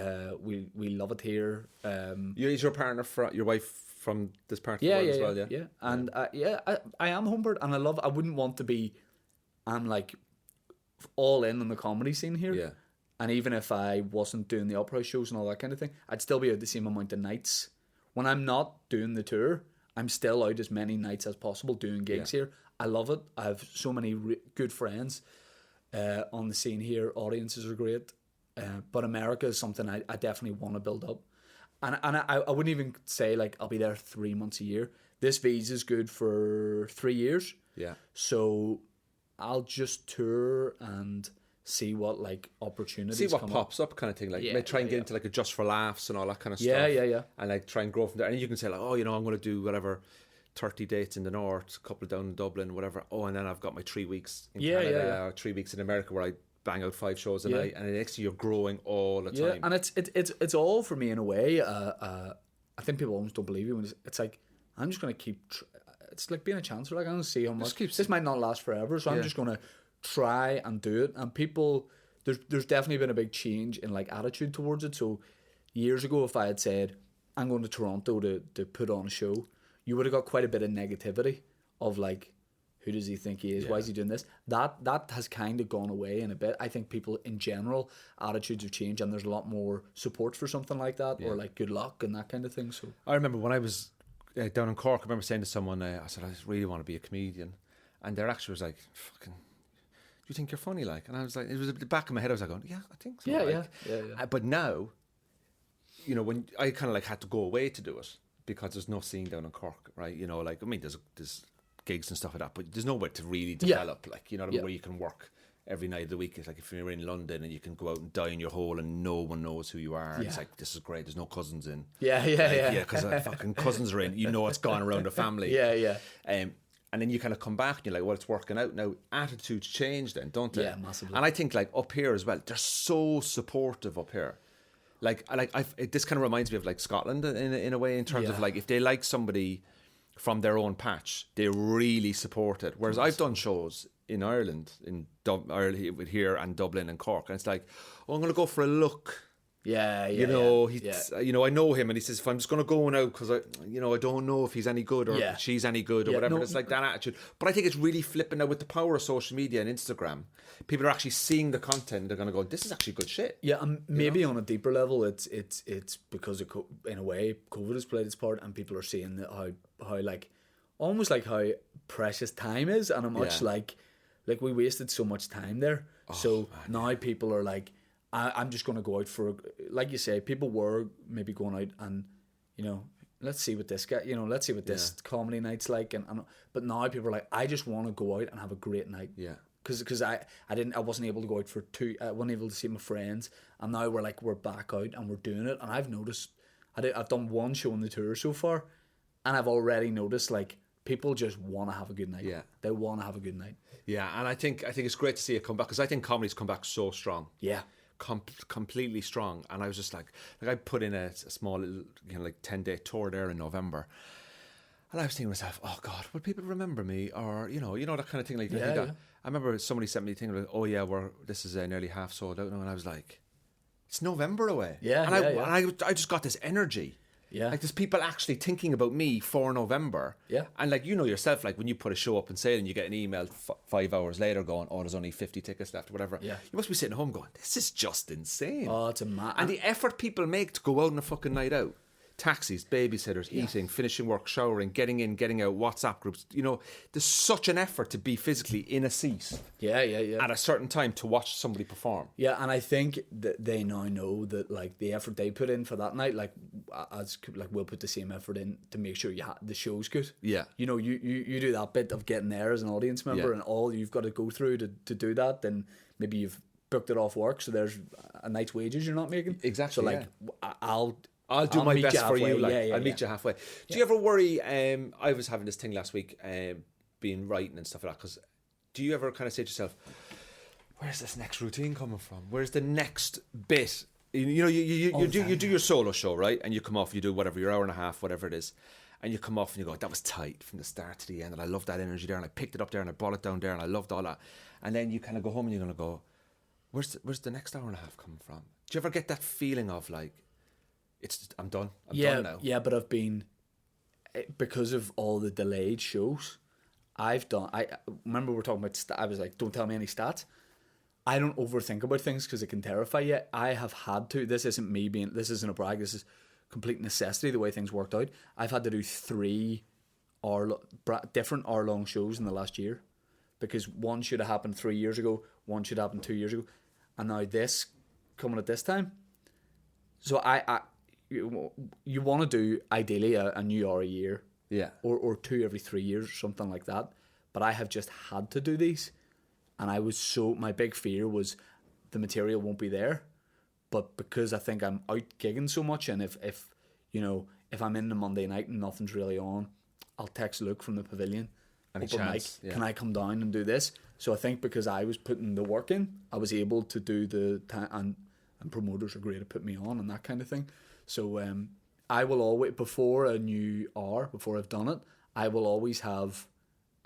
We love it here. Is your partner, your wife, from this part of the world as well? Yeah. And I am a home bird, and I wouldn't want to be. I'm like all in on the comedy scene here. Yeah. And even if I wasn't doing the opera shows and all that kind of thing, I'd still be out the same amount of nights. When I'm not doing the tour, I'm still out as many nights as possible doing gigs here. I love it. I have so many good friends on the scene here. Audiences are great. But America is something I definitely want to build up. And I wouldn't even say like I'll be there 3 months a year. This visa is good for 3 years. Yeah. So I'll just tour and see what like opportunities come pops up kind of thing, like try and get into like a Just for Laughs and all that kind of stuff, and like try and grow from there. And you can say like, oh, you know, I'm going to do whatever 30 dates in the north, a couple down in Dublin, whatever, and then I've got my 3 weeks in Canada or 3 weeks in America where I bang out 5 shows a night, and the next year you're growing all the time. And it's all for me in a way. I think people almost don't believe you when it's like, I'm just going to keep it's like being a chancellor, like I'm going to see how much this might not last forever, so I'm just going to try and do it. And people, there's definitely been a big change in like attitude towards it. So years ago, if I had said I'm going to Toronto to put on a show, you would have got quite a bit of negativity of like, who does he think he is? Why is he doing this? That has kind of gone away in a bit. I think people in general, attitudes have changed, and there's a lot more support for something like that, or like good luck and that kind of thing. So I remember when I was down in Cork, I remember saying to someone, I said, I really want to be a comedian, and their actually was like, fucking, do you think you're funny, like? And I was like, it was at the back of my head, I was like going, yeah, I think so. Yeah. But now, you know, when I kind of like had to go away to do it because there's no scene down in Cork, right? You know, like, I mean, there's gigs and stuff like that, but there's nowhere to really develop, like, you know what I mean, where you can work every night of the week. It's like if you're in London and you can go out and die in your hole and no one knows who you are. It's like, this is great, there's no cousins in. Because fucking cousins are in, you know, it's gone around the family. And then you kind of come back and you're like, well, it's working out now. Attitudes change then, don't they? Yeah, massively. And I think like up here as well, they're so supportive up here. This kind of reminds me of like Scotland in a way, in terms of like, if they like somebody from their own patch, they really support it. Whereas I've done shows in Ireland, Ireland here and Dublin and Cork, and it's like, oh, I'm going to go for a look Yeah, you know, you know, I know him, and he says, if I'm just going to go now because I don't know if he's any good or she's any good or whatever. It's like that attitude. But I think it's really flipping now with the power of social media and Instagram. People are actually seeing the content. They're going to go, this is actually good shit. Yeah, and maybe on a deeper level, it's because of in a way COVID has played its part, and people are seeing how like almost like how precious time is, and how much like we wasted so much time there. Now people are like, I'm just going to go out for, like you say, people were maybe going out and, you know, let's see what this guy, you know, let's see what this comedy night's like, and but now people are like, I just want to go out and have a great night. Yeah. Because I wasn't able to go out for I wasn't able to see my friends, and now we're back out and we're doing it, and I've noticed I've done one show on the tour so far, and I've already noticed like people just want to have a good night. Yeah, they want to have a good night. Yeah, and I think it's great to see it come back, because I think comedy's come back so strong. Yeah. Completely strong. And I was just like I put in a small little, you know, like 10-day tour there in November, and I was thinking to myself, oh God, will people remember me? Or you know that kind of thing. Like I remember somebody sent me a thing like, oh yeah, this is nearly half sold out now, and I was like, it's November away. And I just got this energy. Yeah. Like there's people actually thinking about me for November. Yeah. And like, you know yourself, like when you put a show up and sale and you get an email 5 hours later going, oh, there's only 50 tickets left or whatever. Yeah. You must be sitting home going, this is just insane. Oh, it's a mad. And the effort people make to go out on a fucking night out. Taxis, babysitters, eating, finishing work, showering, getting in, getting out, WhatsApp groups. You know, there's such an effort to be physically in a seat. Yeah. At a certain time to watch somebody perform. Yeah, and I think that they now know that like the effort they put in for that night, like we'll put the same effort in to make sure the show's good. Yeah. You know, you do that bit of getting there as an audience member, and all you've got to go through to do that, then maybe you've booked it off work, so there's a night's wages you're not making. Exactly. So like I'll do my best for you. Like, I'll meet you halfway. Do you ever worry? I was having this thing last week, being writing and stuff like that. Because do you ever kind of say to yourself, "Where's this next routine coming from? Where's the next bit?" You know, you do your solo show, right? And you come off, you do whatever, your hour and a half, whatever it is, and you come off and you go, "That was tight from the start to the end, and I love that energy there, and I picked it up there, and I brought it down there, and I loved all that." And then you kind of go home and you're gonna go, "Where's the next hour and a half coming from?" Do you ever get that feeling of like, I'm done. I'm done now. Yeah, but I've been, because of all the delayed shows, I remember we were talking about, I was like, don't tell me any stats. I don't overthink about things because it can terrify you. I have had to, this isn't a brag, this is complete necessity, the way things worked out. I've had to do 3 different hour-long shows in the last year, because one should have happened 3 years ago, one should have happened 2 years ago, and now this, coming at this time. So you want to do ideally a new hour a year, or 2 every 3 years, something like that. But I have just had to do these, and my big fear was the material won't be there. But because I think I'm out gigging so much, and if I'm in the Monday night and nothing's really on, I'll text Luke from the pavilion, can I come down and do this? So I think because I was putting the work in, I was able to do the time, and promoters are great at putting me on and that kind of thing. So I will always, before a new hour, before I've done it, I will always have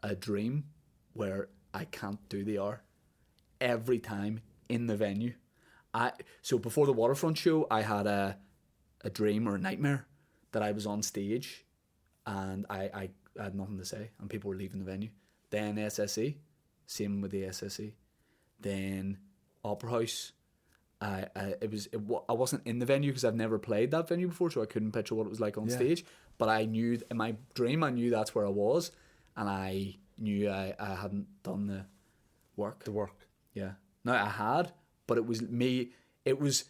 a dream where I can't do the hour every time in the venue. So before the Waterfront show, I had a dream or a nightmare that I was on stage and I had nothing to say and people were leaving the venue. Then SSE, same with the SSE. Then Opera House. I wasn't in the venue because I've never played that venue before, so I couldn't picture what it was like on stage. But I knew in my dream, I knew that's where I was, and I knew I hadn't done the work. Yeah. No, I had, but it was me. It was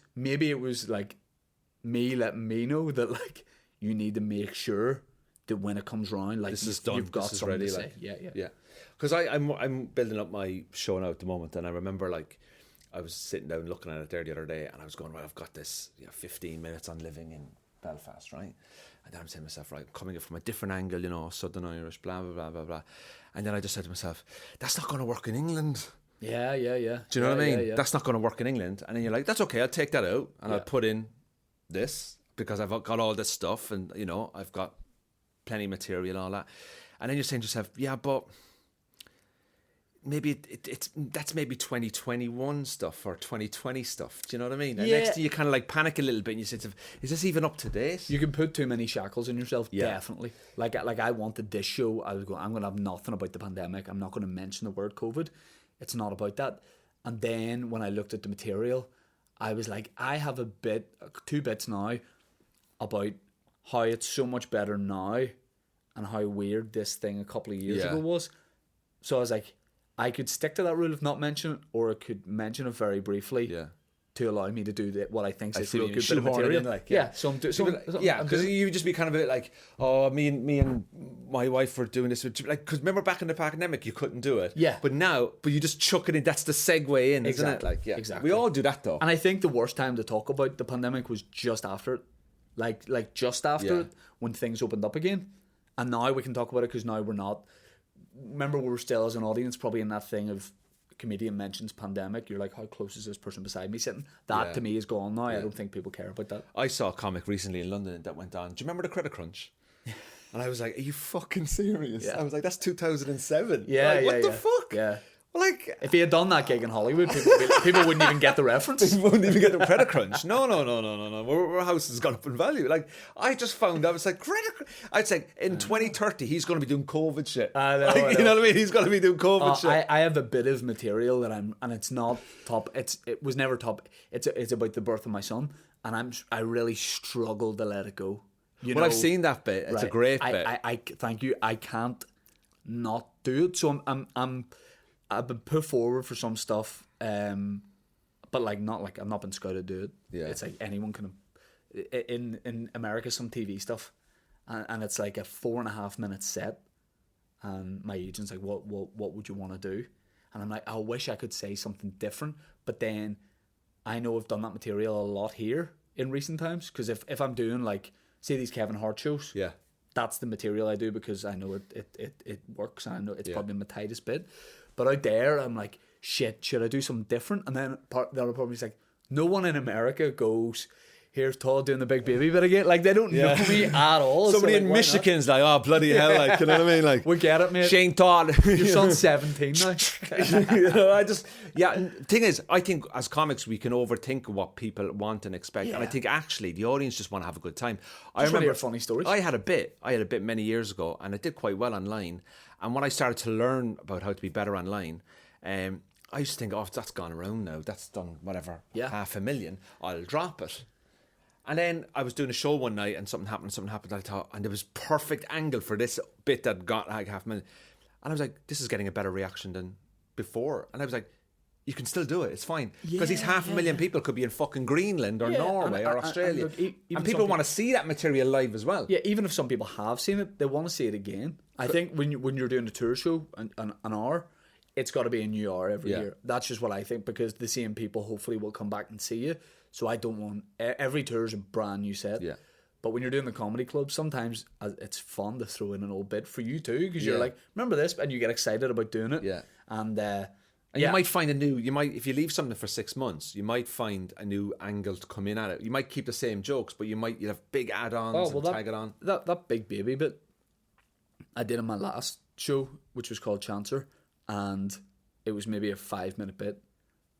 like me letting me know that like you need to make sure that when it comes round, like this is done. You've got this is something ready, to like, say. Yeah. Because I'm building up my show now at the moment, and I remember like, I was sitting down looking at it there the other day, and I was going, right, I've got this 15 minutes on living in Belfast, right? And then I'm saying to myself, right, coming in from a different angle, Southern Irish, blah, blah, blah, blah, blah. And then I just said to myself, that's not going to work in England. Yeah. Do you know what I mean? Yeah. That's not going to work in England. And then you're like, that's okay, I'll take that out, and I'll put in this, because I've got all this stuff, and, I've got plenty of material and all that. And then you're saying to yourself, yeah, but maybe that's maybe 2021 stuff or 2020 stuff. Do you know what I mean? And Yeah. next thing you kind of like panic a little bit and you say, is this even up to date? You can put too many shackles on yourself, Yeah. definitely. Like I wanted this show, I was going, I'm going to have nothing about the pandemic. I'm not going to mention the word COVID. It's not about that. And then when I looked at the material, I was like, I have two bits now about how it's so much better now and how weird this thing a couple of years ago was. So I was like, I could stick to that rule of not mention it, or I could mention it very briefly to allow me to do what I think is a real good bit of material. Because you just be kind of a bit like, oh, me and my wife were doing this. Like, because remember back in the pandemic, you couldn't do it. Yeah. But you just chuck it in. That's the segue in, isn't it? Like, Exactly. We all do that though. And I think the worst time to talk about the pandemic was just after it. Like just after it, when things opened up again. And now we can talk about it because now we're not. Remember, we were still as an audience probably in that thing of comedian mentions pandemic. You're like, how close is this person beside me sitting? That to me is gone now. I don't think people care about that. I saw a comic recently in London that went on. Do you remember the Credit Crunch? And I was like, are you fucking serious? Yeah. I was like, that's 2007. Yeah, like, what the fuck? Yeah. Like, if he had done that gig in Hollywood, people wouldn't even get the reference. People wouldn't even get the Credit Crunch. No. Our house has gone up in value. Like, I just found out, it's like, I'd say in 2030, he's going to be doing COVID shit. I know. You know what I mean? He's going to be doing COVID shit. I have a bit of material that and it's not top. It was never top. It's about the birth of my son, and I really struggle to let it go. I've seen that bit. It's a great bit. I thank you. I can't not do it. So I've been put forward for some stuff, but like not like I've not been scouted to do it. Yeah. It's like anyone can. In America, some TV stuff, and it's like a 4.5 minute set, and my agent's like, "What would you want to do?" And I'm like, "I wish I could say something different," but then I know I've done that material a lot here in recent times because if I'm doing like say these Kevin Hart shows, that's the material I do because I know it works and I know it's probably my tightest bit. But out there, I'm like, shit, should I do something different? And then the other part of me is like, no one in America goes, here's Todd doing the big baby bit again. Like, they don't know me at all. Somebody so, like, in Michigan's like, oh, bloody hell, like, you know what I mean? Like, we get it, mate. Shane Todd. Your son's 17 now. Thing is, I think as comics, we can overthink what people want and expect. Yeah. And I think actually the audience just want to have a good time. I remember funny stories. I had a bit many years ago and I did quite well online. And when I started to learn about how to be better online, I used to think, oh, that's gone around now. That's done whatever, 500,000. I'll drop it. And then I was doing a show one night and something happened. I thought, and there was perfect angle for this bit that got like 500,000. And I was like, this is getting a better reaction than before. And I was like, you can still do it. It's fine. Because these 500,000 people could be in fucking Greenland or Norway or Australia. And people want to see that material live as well. Yeah, even if some people have seen it, they want to see it again. I think when you're doing a tour show, an hour, it's got to be a new hour every year. That's just what I think, because the same people hopefully will come back and see you. So I don't want... Every tour is a brand new set. Yeah. But when you're doing the comedy club, sometimes it's fun to throw in an old bit for you too, because you're like, remember this? And you get excited about doing it. Yeah. And you might find if you leave something for 6 months, you might find a new angle to come in at it. You might keep the same jokes, but you'll have big add-ons and tag it on. That big baby bit I did in my last show, which was called Chancer, and it was maybe a 5-minute bit,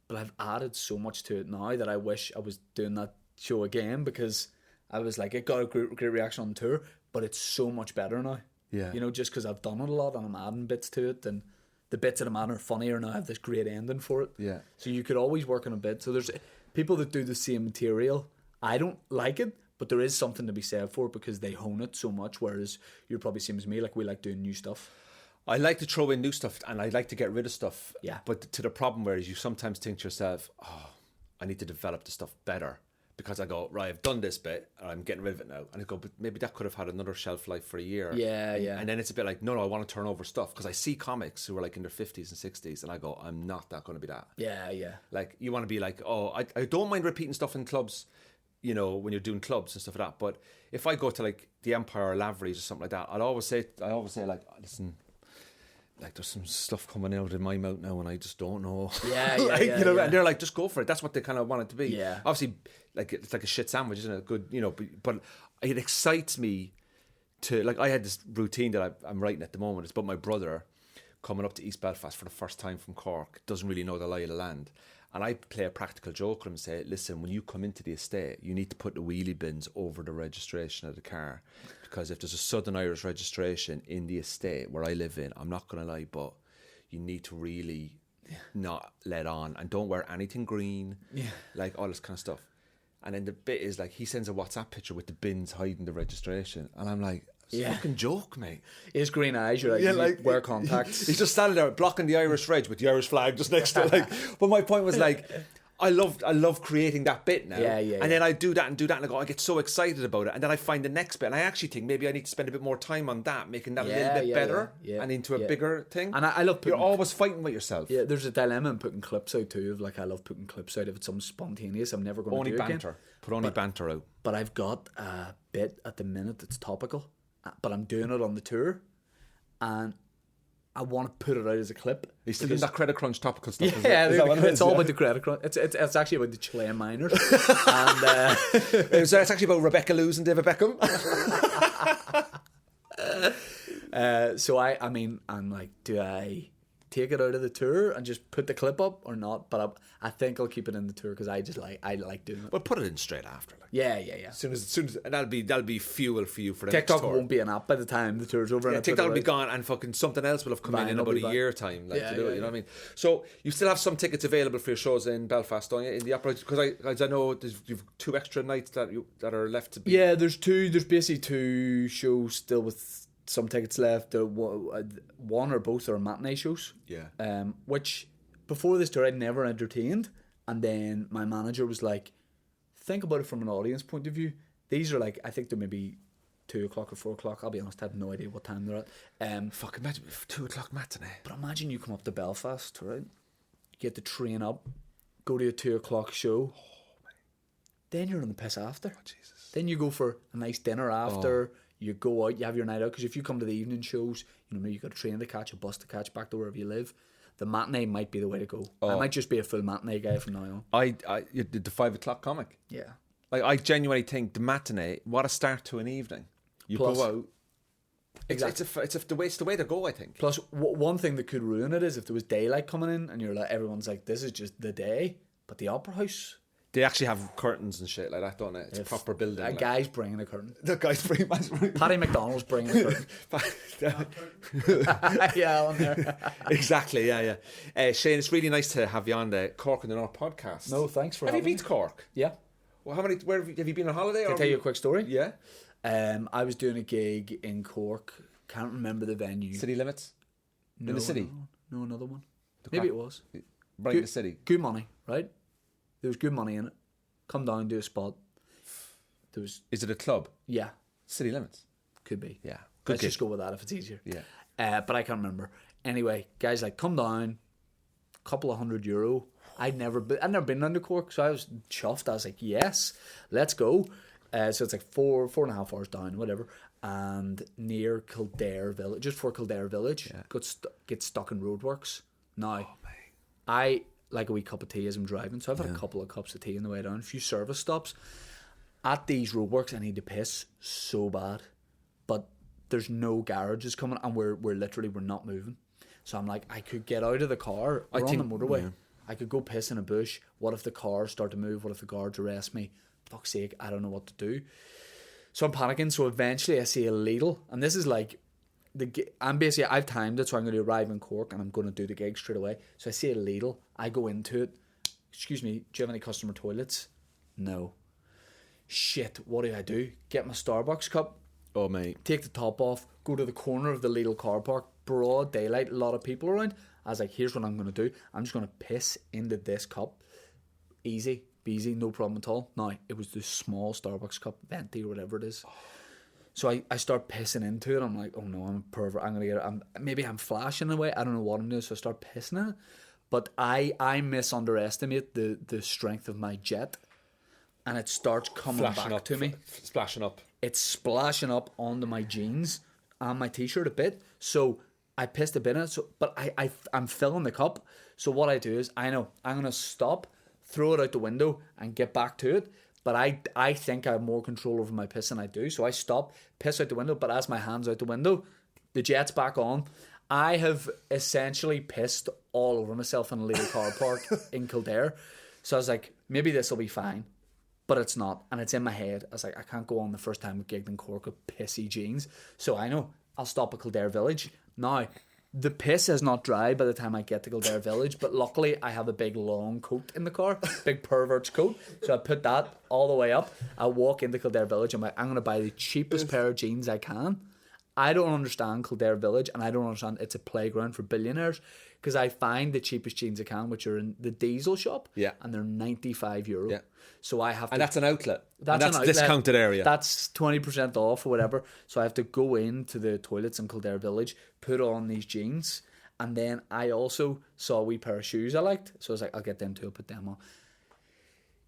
but I've added so much to it now that I wish I was doing that show again, because I was like, it got a great reaction on tour, but it's so much better now. Yeah. Just because I've done it a lot and I'm adding bits to it, and the bits that I'm adding are funnier now. I have this great ending for it. Yeah. So you could always work on a bit. So there's people that do the same material. I don't like it, but there is something to be said for it because they hone it so much, whereas you're probably same as me, like we like doing new stuff. I like to throw in new stuff and I like to get rid of stuff. Yeah. But to the problem where you sometimes think to yourself, oh, I need to develop the stuff better. Because I go, right, I've done this bit and I'm getting rid of it now. And I go, but maybe that could have had another shelf life for a year. Yeah, yeah. And then it's a bit like, no, I want to turn over stuff. Because I see comics who are like in their 50s and 60s and I go, I'm not that going to be that. Yeah, yeah. Like, you want to be like, oh, I don't mind repeating stuff in clubs, when you're doing clubs and stuff like that. But if I go to like the Empire or Lavery's or something like that, I always say like, listen, like there's some stuff coming out in my mouth now and I just don't know. Yeah, yeah, like, yeah. And they're like, just go for it. That's what they kind of want it to be. Yeah. Obviously, like it's like a shit sandwich, isn't it? Good, but it excites me to, like, I had this routine that I'm writing at the moment. It's about my brother coming up to East Belfast for the first time from Cork, doesn't really know the lie of the land. And I play a practical joke with him and say, listen, when you come into the estate, you need to put the wheelie bins over the registration of the car. Because if there's a Southern Irish registration in the estate where I live in, I'm not going to lie, but you need to really not let on. And don't wear anything green, like all this kind of stuff. And then the bit is like, he sends a WhatsApp picture with the bins hiding the registration. And I'm like, it's a fucking joke, mate. His green eyes, you're like, wear contacts. He's just standing there blocking the Irish reg with the Irish flag just next to it. Like, but my point was like, I love creating that bit now. And then I do that and I go, I get so excited about it. And then I find the next bit. And I actually think maybe I need to spend a bit more time on that, making that a little bit better and into a bigger thing. And I love putting... You're always fighting with yourself. Yeah, there's a dilemma in putting clips out too. Of like, I love putting clips out if it's something spontaneous. I'm never going to do it again. Put only banter out. But I've got a bit at the minute that's topical. But I'm doing it on the tour. And I want to put it out as a clip. He's still doing that credit crunch topical stuff. Yeah, it's all about the credit crunch. It's actually about the Chilean miners. And it's actually about Rebecca Lewis and David Beckham. So I mean, I'm like, do I take it out of the tour and just put the clip up or not? But I think I'll keep it in the tour because I like doing it. Well, put it in straight after. Like. Yeah. As soon as that'll be fuel for you for the TikTok next tour. won't be an app by the time the tour's over. Yeah, TikTok will be gone and fucking something else will have come in about a year time. Like, to do it, you know what I mean? So you still have some tickets available for your shows in Belfast, don't you? In the opera, because I know you've 2 extra nights that are left to be. Yeah, there's basically 2 shows still with some tickets left. One or both are matinee shows. Yeah. Which before this tour I'd never entertained, and then my manager was like, think about it from an audience point of view. These are like, I think they're maybe 2 o'clock or 4 o'clock. I'll be honest, I have no idea what time they're at. Fuck, imagine 2 o'clock matinee. But imagine you come up to Belfast, right? You get the train up, go to a 2 o'clock show. Then you're on the piss after. Oh, Jesus. Then you go for a nice dinner after. You go out, you have your night out. Because if you come to the evening shows, you know, you've got a train to catch, a bus to catch back to wherever you live. The matinee might be the way to go. I might just be a full matinee guy from now on. You did the 5 o'clock comic. Yeah. Like, I genuinely think the matinee, what a start to an evening. You go out. Exactly. It's the way to go, I think. Plus, one thing that could ruin it is if there was daylight coming in and you're like, everyone's like, this is just the day. But the Opera House... They actually have curtains and shit like that, don't they? It's a proper building. A guy's bringing a curtain. The guy's bringing... Paddy McDonald's bringing a curtain. Yeah, on there. Exactly, yeah. Shane, it's really nice to have you on the Cork in the North podcast. No, thanks for having me. Have you been to Cork? Yeah. Well, where have you been on holiday? Can I tell you a quick story? Yeah. I was doing a gig in Cork. Can't remember the venue. City limits? No, in the city? No, another one. Maybe it was. Right in the city. Good money, right? There was good money in it. Come down, do a spot. There was. Is it a club? Yeah. City limits? Could be. Yeah. Let's just go with that if it's easier. Yeah. But I can't remember. Anyway, guys like, come down, couple of €100. I'd never been down to Cork, so I was chuffed. I was like, yes, let's go. So it's like 4.5 hours down, whatever. And near Kildare Village, just before Kildare Village, get stuck in roadworks. Now, I like a wee cup of tea as I'm driving, so I've had a couple of cups of tea on the way down, a few service stops. At these roadworks, I need to piss so bad, but there's no garages coming, and we're not moving. So I'm like, I could get out of the car. We're on the motorway. Yeah. I could go piss in a bush. What if the cars start to move? What if the guards arrest me? Fuck's sake, I don't know what to do. So I'm panicking. So eventually I see a Lidl, and this is like I've timed it, so I'm going to arrive in Cork and I'm going to do the gig straight away. So I see a Lidl. I go into it. Excuse me, do you have any customer toilets? No. Shit, what do? Get my Starbucks cup. Oh, mate. Take the top off. Go to the corner of the Lidl car park. Broad daylight, a lot of people around. I was like, here's what I'm going to do. I'm just going to piss into this cup. Easy, easy, no problem at all. Now, it was this small Starbucks cup, venti or whatever it is. So I start pissing into it. I'm like, oh no, I'm a pervert. I'm going to get it. Maybe I'm flashing away. I don't know what I'm doing. So I start pissing in it. But I misunderestimate the strength of my jet. And it starts coming back to me. Splashing up. It's splashing up onto my jeans and my t-shirt a bit. So I pissed a bit in it. But I'm filling the cup. So what I do is, I know, I'm going to stop, throw it out the window and get back to it. But I think I have more control over my piss than I do. So I stop, piss out the window. But as my hand's out the window, the jet's back on. I have essentially pissed all over myself in a little car park in Kildare. So I was like, maybe this will be fine. But it's not. And it's in my head. I was like, I can't go on the first time I gigged in Cork with pissy jeans. So I know I'll stop at Kildare Village. Now, the piss is not dry by the time I get to Kildare Village, but luckily I have a big long coat in the car, big pervert's coat. So I put that all the way up. I walk into Kildare Village. I'm like, I'm going to buy the cheapest pair of jeans I can. I don't understand Kildare Village, and I don't understand it's a playground for billionaires, because I find the cheapest jeans I can, which are in the diesel shop, and they're €95. Yeah. So I have to, and that's an outlet. That's an outlet. Discounted area. That's 20% off or whatever. So I have to go into the toilets in Kildare Village, put on these jeans, and then I also saw a wee pair of shoes I liked. So I was like, I'll get them too, I'll put them on.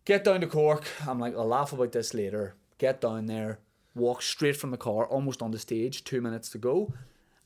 Get down to Cork. I'm like, I'll laugh about this later. Get down there, walk straight from the car, almost on the stage, 2 minutes to go.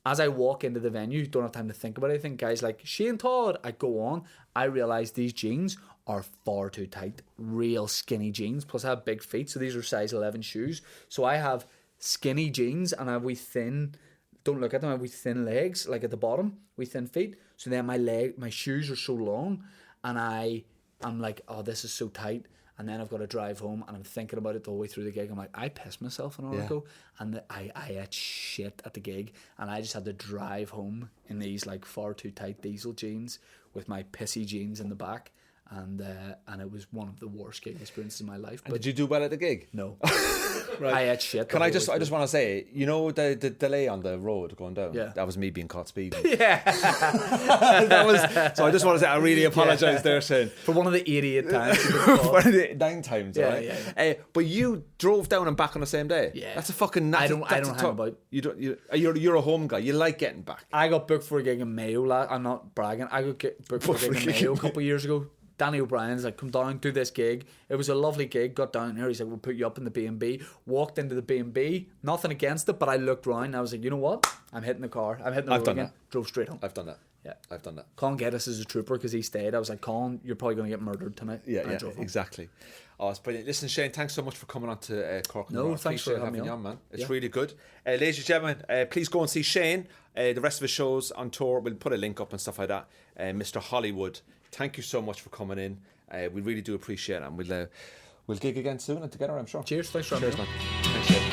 As I walk into the venue, don't have time to think about anything. Guys like, Shane Todd, I go on. I realise these jeans are far too tight. Real skinny jeans. Plus I have big feet, so these are size 11 shoes. So I have skinny jeans and I have wee thin, don't look at them, I have wee thin legs, like at the bottom, wee thin feet. So then my shoes are so long, and I'm like, oh, this is so tight. And then I've got to drive home, and I'm thinking about it the whole way through the gig. I'm like, I pissed myself an hour ago, and I ate shit at the gig, and I just had to drive home in these like far too tight diesel jeans with my pissy jeans in the back, and it was one of the worst gig experiences of my life. But did you do well at the gig? No. Right. I ate shit. I just want to say, you know, the delay on the road going down. Yeah. That was me being caught speeding. Yeah. So I just want to say I really apologise there, Shane. For one of the 88 times. For the 9 times, Yeah, right? yeah. But you drove down and back on the same day. Yeah. That's a fucking. I don't hang about. You're a home guy. You like getting back. I got booked for a gig in Mayo. I'm not bragging. I got booked for a gig in Mayo a couple of years ago. Danny O'Brien's like, come down, do this gig. It was a lovely gig. Got down there. He's like, we'll put you up in the B&B. Walked into the B&B. Nothing against it, but I looked round and I was like, you know what? I'm hitting the car. I'm hitting the road again. Drove straight home. I've done that. Yeah. I've done that. Colin Geddes is a trooper because he stayed. I was like, Colin, you're probably going to get murdered tonight. Yeah, exactly. Oh, it's brilliant. Listen, Shane, thanks so much for coming on to Cork. No, thanks for having me on, man. It's really good. Ladies and gentlemen, please go and see Shane. The rest of his shows on tour, we'll put a link up and stuff like that. Mr. Holywood, thank you so much for coming in. We really do appreciate it, and we'll gig again soon and together, I'm sure. Cheers. Thanks for having me on. Man. Thanks, Shane.